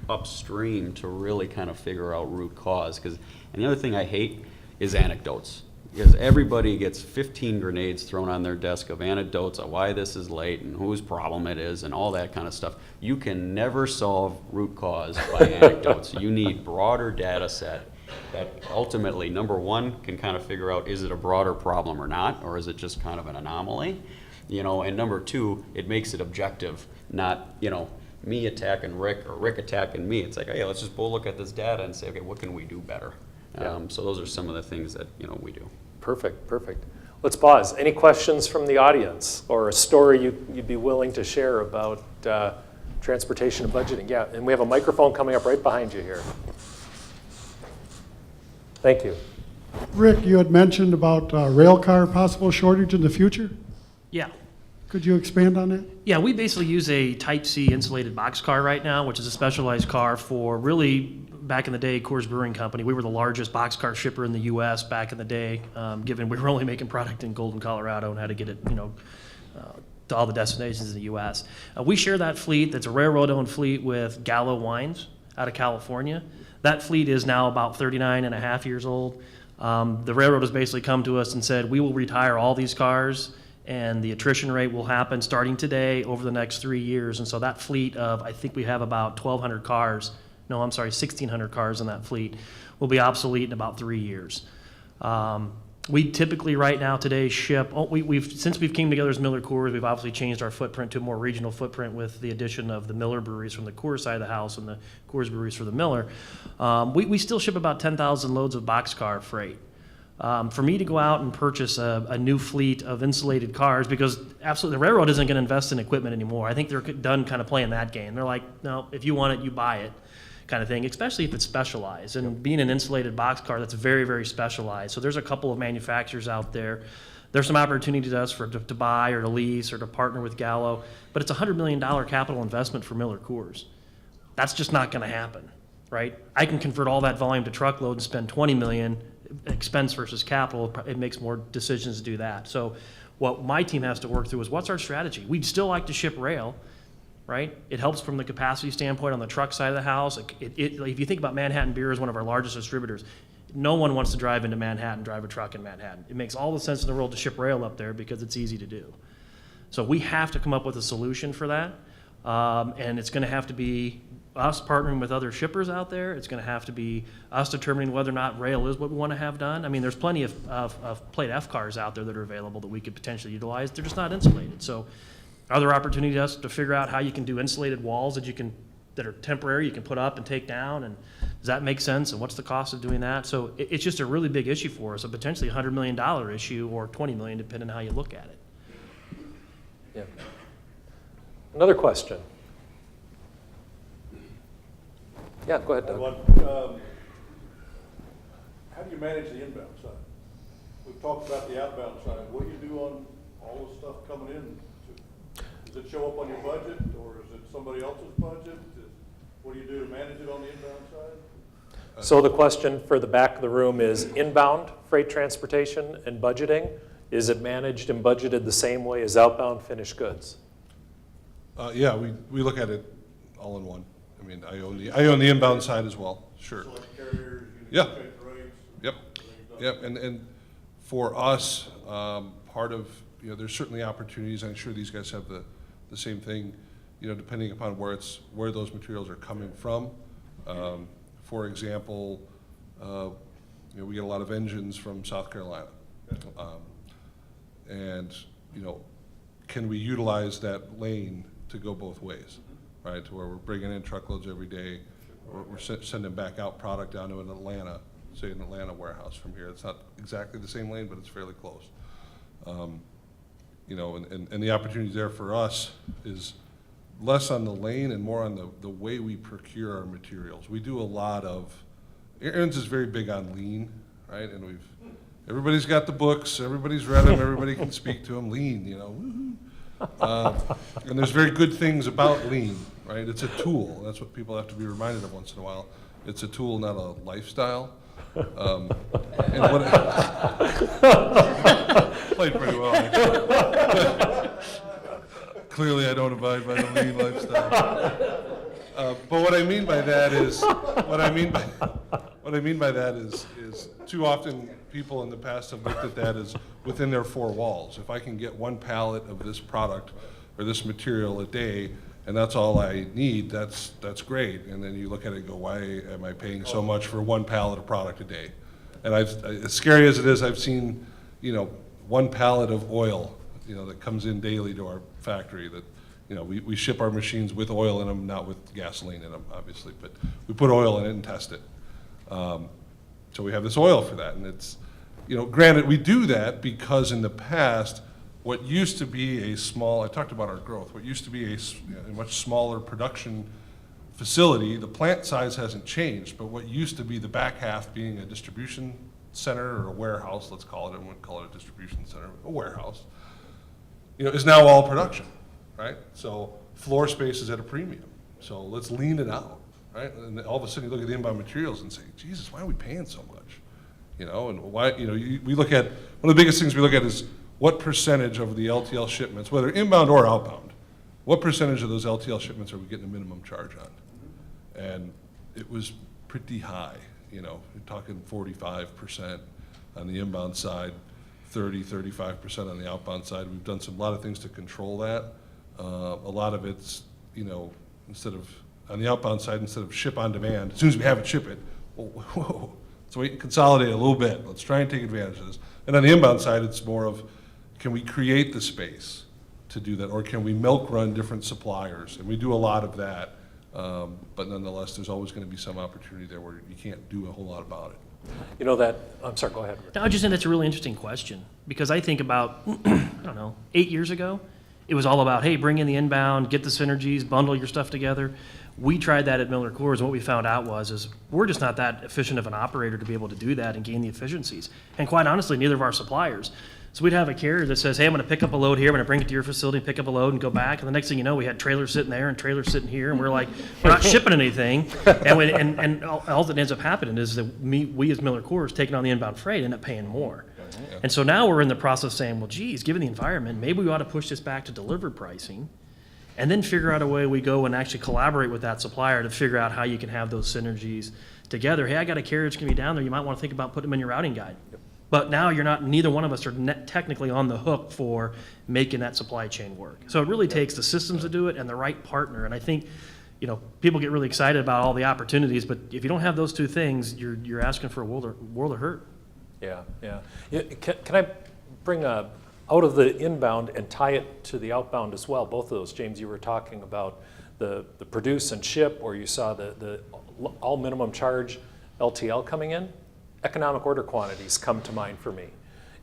upstream to really kind of figure out root cause. And the other thing I hate is anecdotes. Because everybody gets 15 grenades thrown on their desk of anecdotes of why this is late and whose problem it is and all that kind of stuff. You can never solve root cause by anecdotes. You need broader data set that ultimately, number one, can kind of figure out, is it a broader problem or not, or is it just kind of an anomaly? You know, and number two, it makes it objective, not, you know, me attacking Rick or Rick attacking me. It's like, hey, let's just go look at this data and say, okay, what can we do better? So those are some of the things that, you know, we do. Perfect, perfect. Let's pause. Any questions from the audience or a story you'd be willing to share about transportation and budgeting? Yeah, and we have a microphone coming up right behind you here. Thank you. Rick, you had mentioned about rail car possible shortage in the future. Yeah. Could you expand on that? Yeah, we basically use a Type C insulated boxcar right now, which is a specialized car for really, back in the day, Coors Brewing Company. We were the largest boxcar shipper in the U.S. back in the day, given we were only making product in Golden, Colorado, and had to get it, you know, to all the destinations in the U.S. We share that fleet. That's a railroad-owned fleet with Gallo Wines out of California. That fleet is now about 39 and a half years old. The railroad has basically come to us and said, we will retire all these cars, and the attrition rate will happen starting today over the next 3 years. And so that fleet of, I think we have about 1,200 cars, 1,600 cars in that fleet, will be obsolete in about 3 years. We typically right now today ship, since we've came together as Miller Coors, we've obviously changed our footprint to a more regional footprint with the addition of the Miller breweries from the Coors side of the house and the Coors breweries for the Miller. We still ship about 10,000 loads of boxcar freight. For me to go out and purchase a new fleet of insulated cars, because absolutely the railroad isn't going to invest in equipment anymore. I think they're done kind of playing that game. They're like, no, if you want it, you buy it, kind of thing, especially if it's specialized. And being an insulated boxcar, that's very, very specialized. So there's a couple of manufacturers out there. There's some opportunity to us to buy or to lease or to partner with Gallo, but it's a $100 million capital investment for Miller Coors. That's just not going to happen, right? I can convert all that volume to truckload and spend $20 million. Expense versus capital, it makes more decisions to do that. So what my team has to work through is, what's our strategy? We'd still like to ship rail, right? It helps from the capacity standpoint on the truck side of the house. If you think about Manhattan Beer as one of our largest distributors, no one wants to drive into Manhattan, drive a truck in Manhattan. It makes all the sense in the world to ship rail up there because it's easy to do. So we have to come up with a solution for that. And it's going to have to be us partnering with other shippers out there. It's going to have to be us determining whether or not rail is what we want to have done. I mean, there's plenty of plate F cars out there that are available that we could potentially utilize. They're just not insulated. So are there opportunities to figure out how you can do insulated walls that are temporary, you can put up and take down, and does that make sense, and what's the cost of doing that? So it's just a really big issue for us, a potentially $100 million issue or $20 million, depending on how you look at it. Yeah. Another question? Yeah, go ahead, Doug. How do you manage the inbound side? We've talked about the outbound side. What do you do on all the stuff coming in? Does it show up on your budget, or is it somebody else's budget? What do you do to manage it on the inbound side? So the question for the back of the room is inbound freight transportation and budgeting. Is it managed and budgeted the same way as outbound finished goods? Yeah, we look at it all in one. I mean, I own the inbound side as well, sure. So like carriers, you Yeah. check the rates? Yep, yep, and for us, part of, there's certainly opportunities, I'm sure these guys have the same thing, depending upon where those materials are coming from. For example, we get a lot of engines from South Carolina. And, can we utilize that lane to go both ways, right? To where we're bringing in truckloads every day, we're sending back out product down to an Atlanta, say an Atlanta warehouse from here. It's not exactly the same lane, but it's fairly close. And the opportunities there for us is less on the lane and more on the way we procure our materials. We do a lot of, Aaron's is very big on lean, right? And everybody's got the books, everybody's read them, everybody can speak to them, lean, woohoo. And there's very good things about lean, right? It's a tool. That's what people have to be reminded of once in a while. It's a tool, not a lifestyle. And what played pretty well, actually. Clearly, I don't abide by the lean lifestyle. But what I mean by that is too often people in the past have looked at that as within their four walls. If I can get one pallet of this product or this material a day, and that's all I need, that's great. And then you look at it and go, why am I paying so much for one pallet of product a day? And as scary as it is, I've seen, one pallet of oil, that comes in daily to our factory that, we ship our machines with oil in them, not with gasoline in them, obviously, but we put oil in it and test it. So we have this oil for that, and it's, granted, we do that because in the past, what used to be I talked about our growth, what used to be a much smaller production facility, the plant size hasn't changed, but what used to be the back half being a distribution center or a warehouse, let's call it, I wouldn't call it a distribution center, a warehouse, is now all production, right? So floor space is at a premium. So let's lean it out, right? And all of a sudden you look at the inbound materials and say, Jesus, why are we paying so much? And why, we look at, one of the biggest things we look at is what percentage of the LTL shipments, whether inbound or outbound, what percentage of those LTL shipments are we getting a minimum charge on? And it was pretty high, you're talking 45% on the inbound side, 35% on the outbound side. We've done a lot of things to control that. A lot of it's, on the outbound side, instead of ship on demand, as soon as we have it, ship it. Whoa. So we consolidate a little bit. Let's try and take advantage of this. And on the inbound side, it's more of, can we create the space to do that? Or can we milk run different suppliers? And we do a lot of that. But nonetheless, there's always going to be some opportunity there where you can't do a whole lot about it. I'm sorry, go ahead. I was just saying that's a really interesting question, because I think about, 8 years ago, it was all about, hey, bring in the inbound, get the synergies, bundle your stuff together. We tried that at Miller Coors, and what we found out is we're just not that efficient of an operator to be able to do that and gain the efficiencies. And quite honestly, neither of our suppliers. So we'd have a carrier that says, hey, I'm going to pick up a load here, I'm going to bring it to your facility, pick up a load, and go back. And the next thing you know, we had trailers sitting there and trailers sitting here, and we're like, we're not shipping anything. And all that ends up happening is that we as Miller Coors, taking on the inbound freight, end up paying more. And so now we're in the process of saying, well, geez, given the environment, maybe we ought to push this back to delivered pricing, and then figure out a way we go and actually collaborate with that supplier to figure out how you can have those synergies together. Hey, I got a carrier that's going to be down there. You might want to think about putting them in your routing guide. But now neither one of us are technically on the hook for making that supply chain work. So it really takes the systems to do it and the right partner. And I think, people get really excited about all the opportunities, but if you don't have those two things, you're asking for a world of hurt. Yeah. Can I bring out of the inbound and tie it to the outbound as well? Both of those, James, you were talking about the produce and ship, or you saw the all minimum charge LTL coming in. Economic order quantities come to mind for me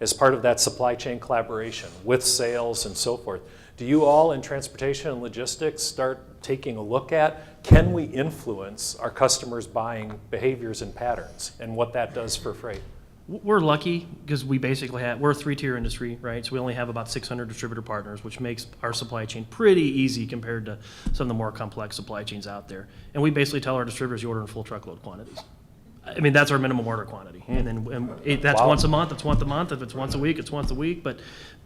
as part of that supply chain collaboration with sales and so forth. Do you all in transportation and logistics start taking a look at, can we influence our customers' buying behaviors and patterns and what that does for freight? We're lucky because we're a 3-tier industry, right? So we only have about 600 distributor partners, which makes our supply chain pretty easy compared to some of the more complex supply chains out there. And we basically tell our distributors you order in full truckload quantities. I mean, that's our minimum order quantity. That's Wow. once a month, it's once a month. If it's once a week, it's once a week. But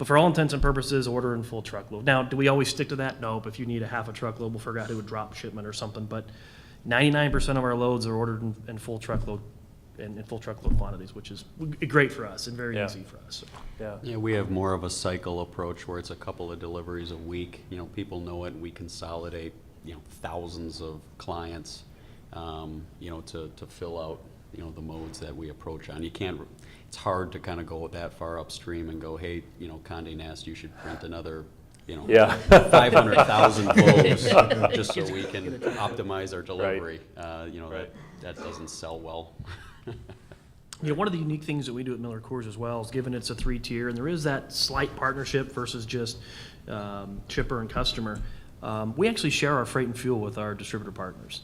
for all intents and purposes, order in full truckload. Now, do we always stick to that? No. But if you need a half a truckload, we'll figure out who would drop shipment or something. But 99% of our loads are ordered in full truckload in full truckload quantities, which is great for us and very Yeah. easy for us. Yeah. Yeah, we have more of a cycle approach where it's a couple of deliveries a week. People know it, and we consolidate, thousands of clients, to fill out, the modes that we approach on. It's hard to kind of go that far upstream and go, hey, Condé Nast, you should print another, Yeah. 500,000 loads just so we can optimize our delivery. Right. That doesn't sell well. One of the unique things that we do at Miller Coors as well is, given it's a 3-tier, and there is that slight partnership versus just shipper and customer, we actually share our freight and fuel with our distributor partners.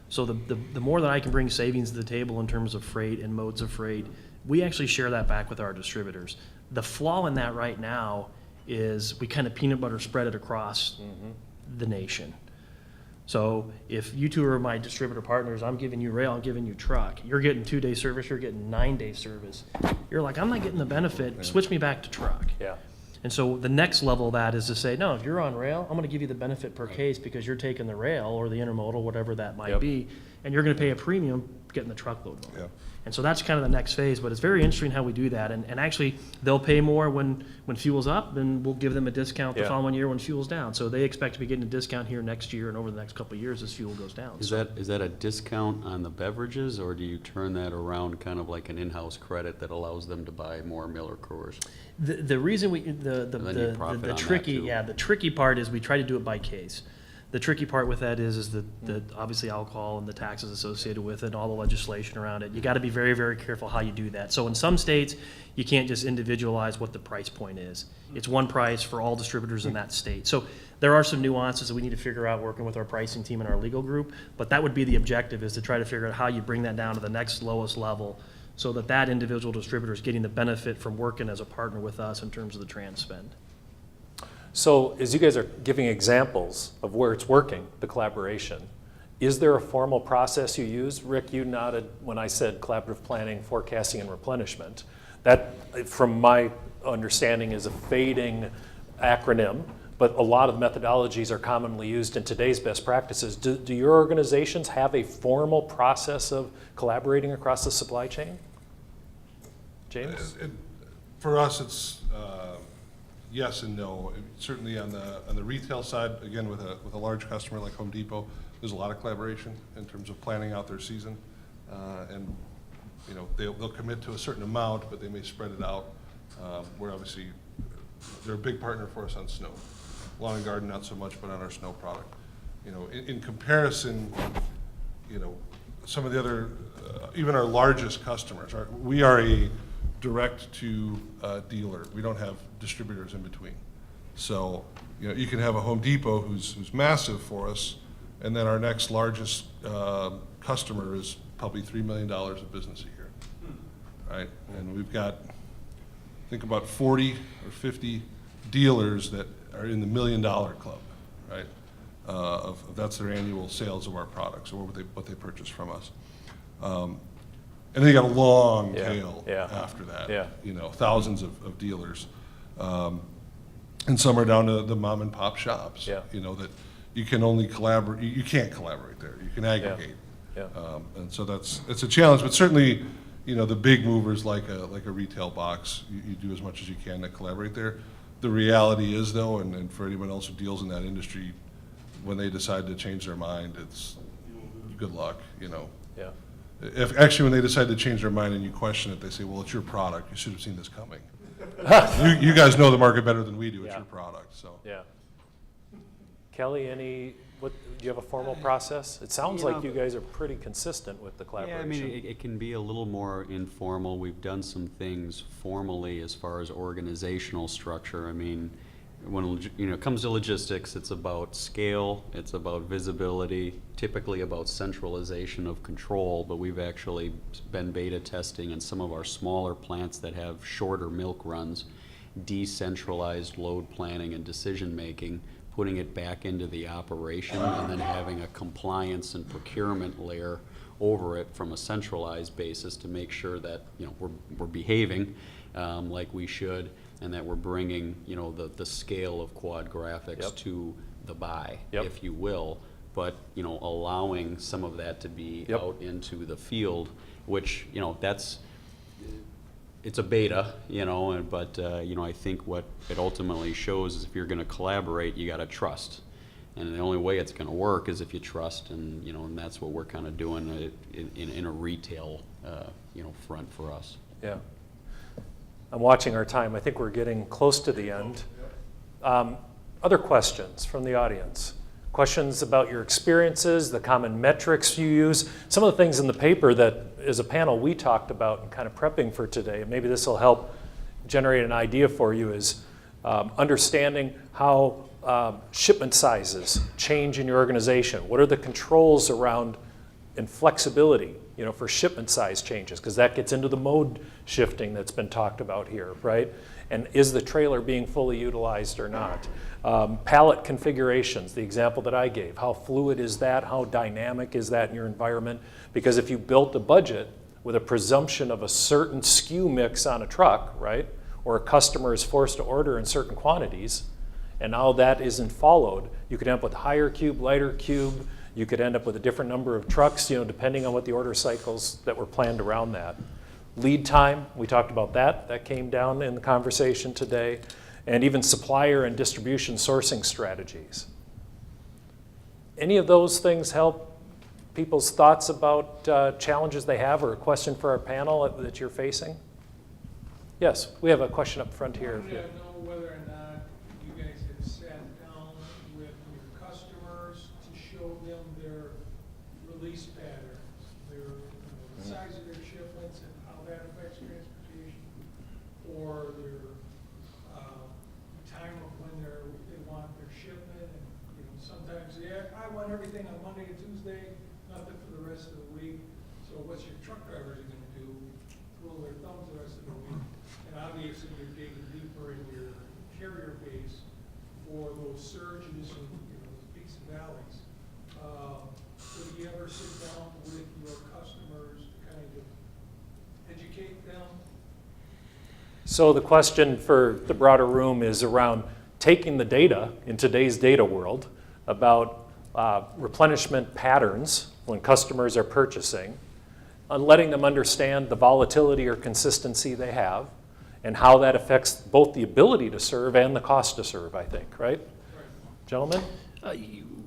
So the more that I can bring savings to the table in terms of freight and modes of freight, we actually share that back with our distributors. The flaw in that right now is we kind of peanut butter spread it across the nation. So if you two are my distributor partners, I'm giving you rail, I'm giving you truck. You're getting 2-day service, you're getting 9-day service. You're like, I'm not getting the benefit, switch me back to truck. Yeah. And so the next level of that is to say, no, if you're on rail, I'm gonna give you the benefit per case because you're taking the rail or the intermodal, whatever that might Yep. be, and you're gonna pay a premium getting the truckload one. Yeah. And so that's kind of the next phase, but it's very interesting how we do that. And actually, they'll pay more when fuel's up, and we'll give them a discount the Yeah. following year when fuel's down. So they expect to be getting a discount here next year and over the next couple of years as fuel goes down. Is that a discount on the beverages, or do you turn that around kind of like an in-house credit that allows them to buy more Miller Coors? The reason we then you profit on that tricky too. the tricky part is we try to do it by case. The tricky part with that is the obviously alcohol and the taxes associated with it and all the legislation around it. You got to be very, very careful how you do that. So in some states, you can't just individualize what the price point is. It's one price for all distributors in that state. So there are some nuances that we need to figure out working with our pricing team and our legal group, but that would be the objective, is to try to figure out how you bring that down to the next lowest level so that individual distributor is getting the benefit from working as a partner with us in terms of the trans spend. So as you guys are giving examples of where it's working, the collaboration, is there a formal process you use? Rick, you nodded when I said collaborative planning, forecasting, and replenishment. That, from my understanding, is a fading acronym, but a lot of methodologies are commonly used in today's best practices. Do your organizations have a formal process of collaborating across the supply chain? James? For us, it's yes and no. Certainly on the retail side, again, with a large customer like Home Depot, there's a lot of collaboration in terms of planning out their season. And they'll commit to a certain amount, but they may spread it out. We're obviously, they're a big partner for us on snow. Lawn and garden, not so much, but on our snow product. In comparison, some of the other, even our largest customers, we are a direct to dealer. We don't have distributors in between. So, you can have a Home Depot who's massive for us, and then our next largest customer is probably $3 million of business a year, right? And we've got, think about 40 or 50 dealers that are in the $1 million club, right? That's their annual sales of our products, or what they purchase from us. And then you got a long tail after that. Yeah. Thousands of dealers. And some are down to the mom and pop shops. Yeah. That you can only collaborate, you can't collaborate there. You can aggregate. Yeah. And so it's a challenge, but certainly, the big movers like a retail box, you do as much as you can to collaborate there. The reality is though, and for anyone else who deals in that industry, when they decide to change their mind, it's good luck, Yeah. If actually when they decide to change their mind and you question it, they say, well, it's your product, you should have seen this coming. You guys know the market better than we do, it's Yeah. your product, so. Yeah. Kelly, do you have a formal process? It sounds like you guys are pretty consistent with the Yeah, collaboration. I mean, it can be a little more informal. We've done some things formally as far as organizational structure. I mean, when it comes to logistics, it's about scale, it's about visibility, typically about centralization of control, but we've actually been beta testing in some of our smaller plants that have shorter milk runs, decentralized load planning and decision making, putting it back into the operation, and then having a compliance and procurement layer over it from a centralized basis to make sure that we're behaving like we should, and that we're bringing the scale of Quad Graphics Yep. to the buy, Yep. if you will, but allowing some of that to be Yep. out into the field, which it's a beta, but I think what it ultimately shows is if you're going to collaborate, you got to trust, and the only way it's going to work is if you trust, and and that's what we're kind of doing in a retail front for us. Yeah. I'm watching our time. I think we're getting close to the end. Other questions from the audience? Questions about your experiences, the common metrics you use, some of the things in the paper that as a panel we talked about and kind of prepping for today. Maybe this will help generate an idea for you is understanding how shipment sizes change in your organization. What are the controls around and flexibility, for shipment size changes, because that gets into the mode shifting that's been talked about here, right? And is the trailer being fully utilized or not? Pallet configurations, the example that I gave, how fluid is that? How dynamic is that in your environment? Because if you built a budget with a presumption of a certain SKU mix on a truck, right? Or a customer is forced to order in certain quantities, and now that isn't followed, you could end up with higher cube, lighter cube. You could end up with a different number of trucks, depending on what the order cycles that were planned around that. Lead time, we talked about that. That came down in the conversation today. And even supplier and distribution sourcing strategies. Any of those things help people's thoughts about challenges they have, or a question for our panel that you're facing? Yes, we have a question up front here. I wanted to know whether or not you guys have sat down with your customers to show them their release patterns, the size of their shipments and how that affects transportation, or their time of when they want their shipment, and sometimes I want everything on Monday and Tuesday, nothing for the rest of the week. So what's your truck drivers are going to do? Twiddle their thumbs the rest of the week. And obviously you're digging deeper in your carrier base for those surges and those peaks and valleys. So do you ever sit down with your customers to kind of educate them? So the question for the broader room is around taking the data in today's data world about replenishment patterns when customers are purchasing, and letting them understand the volatility or consistency they have, and how that affects both the ability to serve and the cost to serve, I think, right? Gentlemen?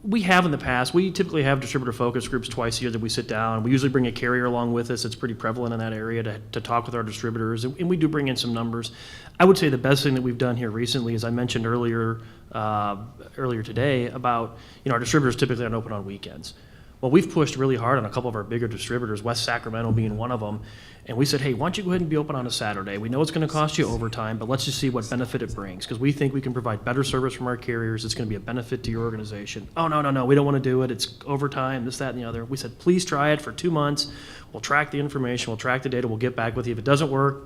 We have in the past. We typically have distributor focus groups twice a year that we sit down. We usually bring a carrier along with us. It's pretty prevalent in that area to talk with our distributors, and we do bring in some numbers. I would say the best thing that we've done here recently, as I mentioned earlier today, about our distributors typically aren't open on weekends. Well, we've pushed really hard on a couple of our bigger distributors, West Sacramento being one of them, and we said, hey, why don't you go ahead and be open on a Saturday? We know it's going to cost you overtime, but let's just see what benefit it brings, because we think we can provide better service from our carriers. It's going to be a benefit to your organization. Oh, no, we don't want to do it. It's overtime, this, that, and the other. We said, please try it for 2 months. We'll track the information. We'll track the data. We'll get back with you. If it doesn't work,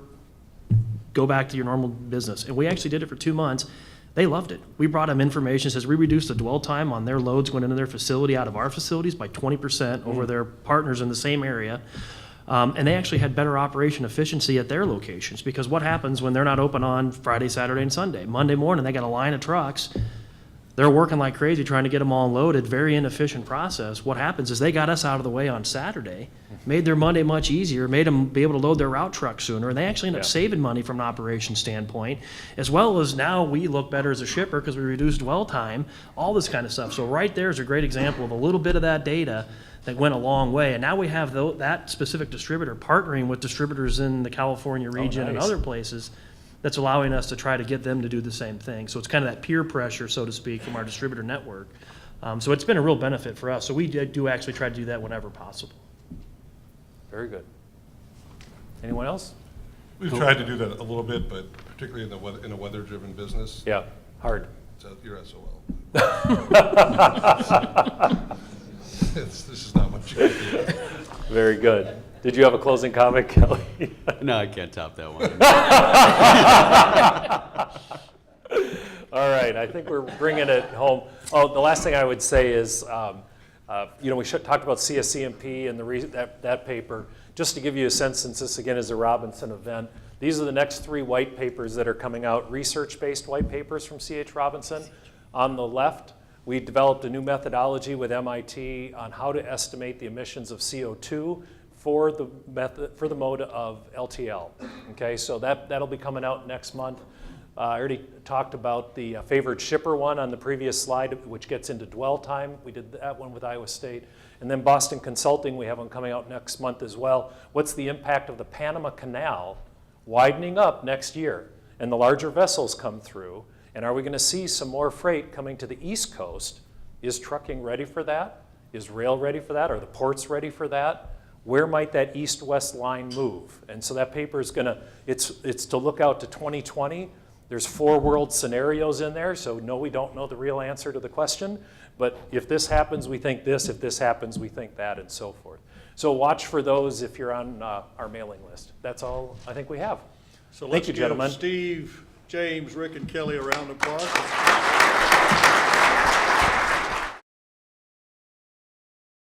go back to your normal business. And we actually did it for 2 months. They loved it. We brought them information. It says we reduced the dwell time on their loads going into their facility out of our facilities by 20% over their partners in the same area. And they actually had better operation efficiency at their locations, because what happens when they're not open on Friday, Saturday, and Sunday? Monday morning, they got a line of trucks. They're working like crazy trying to get them all unloaded, very inefficient process. What happens is they got us out of the way on Saturday, made their Monday much easier, made them be able to load their route truck sooner, and they actually end up Yeah. saving money from an operation standpoint, as well as now we look better as a shipper because we reduced dwell time, all this kind of stuff. So right there is a great example of a little bit of that data that went a long way. And now we have that specific distributor partnering with distributors in the California region and nice. other places that's allowing us to try to get them to do the same thing. So it's kind of that peer pressure, so to speak, from our distributor network. So it's been a real benefit for us. So we do actually try to do that whenever possible. Very good. Anyone else? We've tried to do that a little bit, but particularly in a weather-driven business, Yeah, hard. so you're SOL. This is not much you can do. Very good. Did you have a closing comment, Kelly? No, I can't top that one. All right, I think we're bringing it home. Oh, the last thing I would say is, we talked about CSCMP and that paper. Just to give you a sense, since this again is a Robinson event, these are the next 3 white papers that are coming out, research-based white papers from C.H. Robinson. On the left, we developed a new methodology with MIT on how to estimate the emissions of CO2 for the mode of LTL. Okay, so that'll be coming out next month. I already talked about the favored shipper one on the previous slide, which gets into dwell time. We did that one with Iowa State. And then Boston Consulting, we have one coming out next month as well. What's the impact of the Panama Canal widening up next year? And the larger vessels come through. And are we going to see some more freight coming to the East Coast? Is trucking ready for that? Is rail ready for that? Are the ports ready for that? Where might that east-west line move? And so that paper is going to, it's to look out to 2020. There's 4 world scenarios in there, so no, we don't know the real answer to the question. But if this happens, we think this. If this happens, we think that, and so forth. So watch for those if you're on our mailing list. That's all I think we have. So Thank let's you, give gentlemen. Steve, James, Rick, and Kelly a round of applause.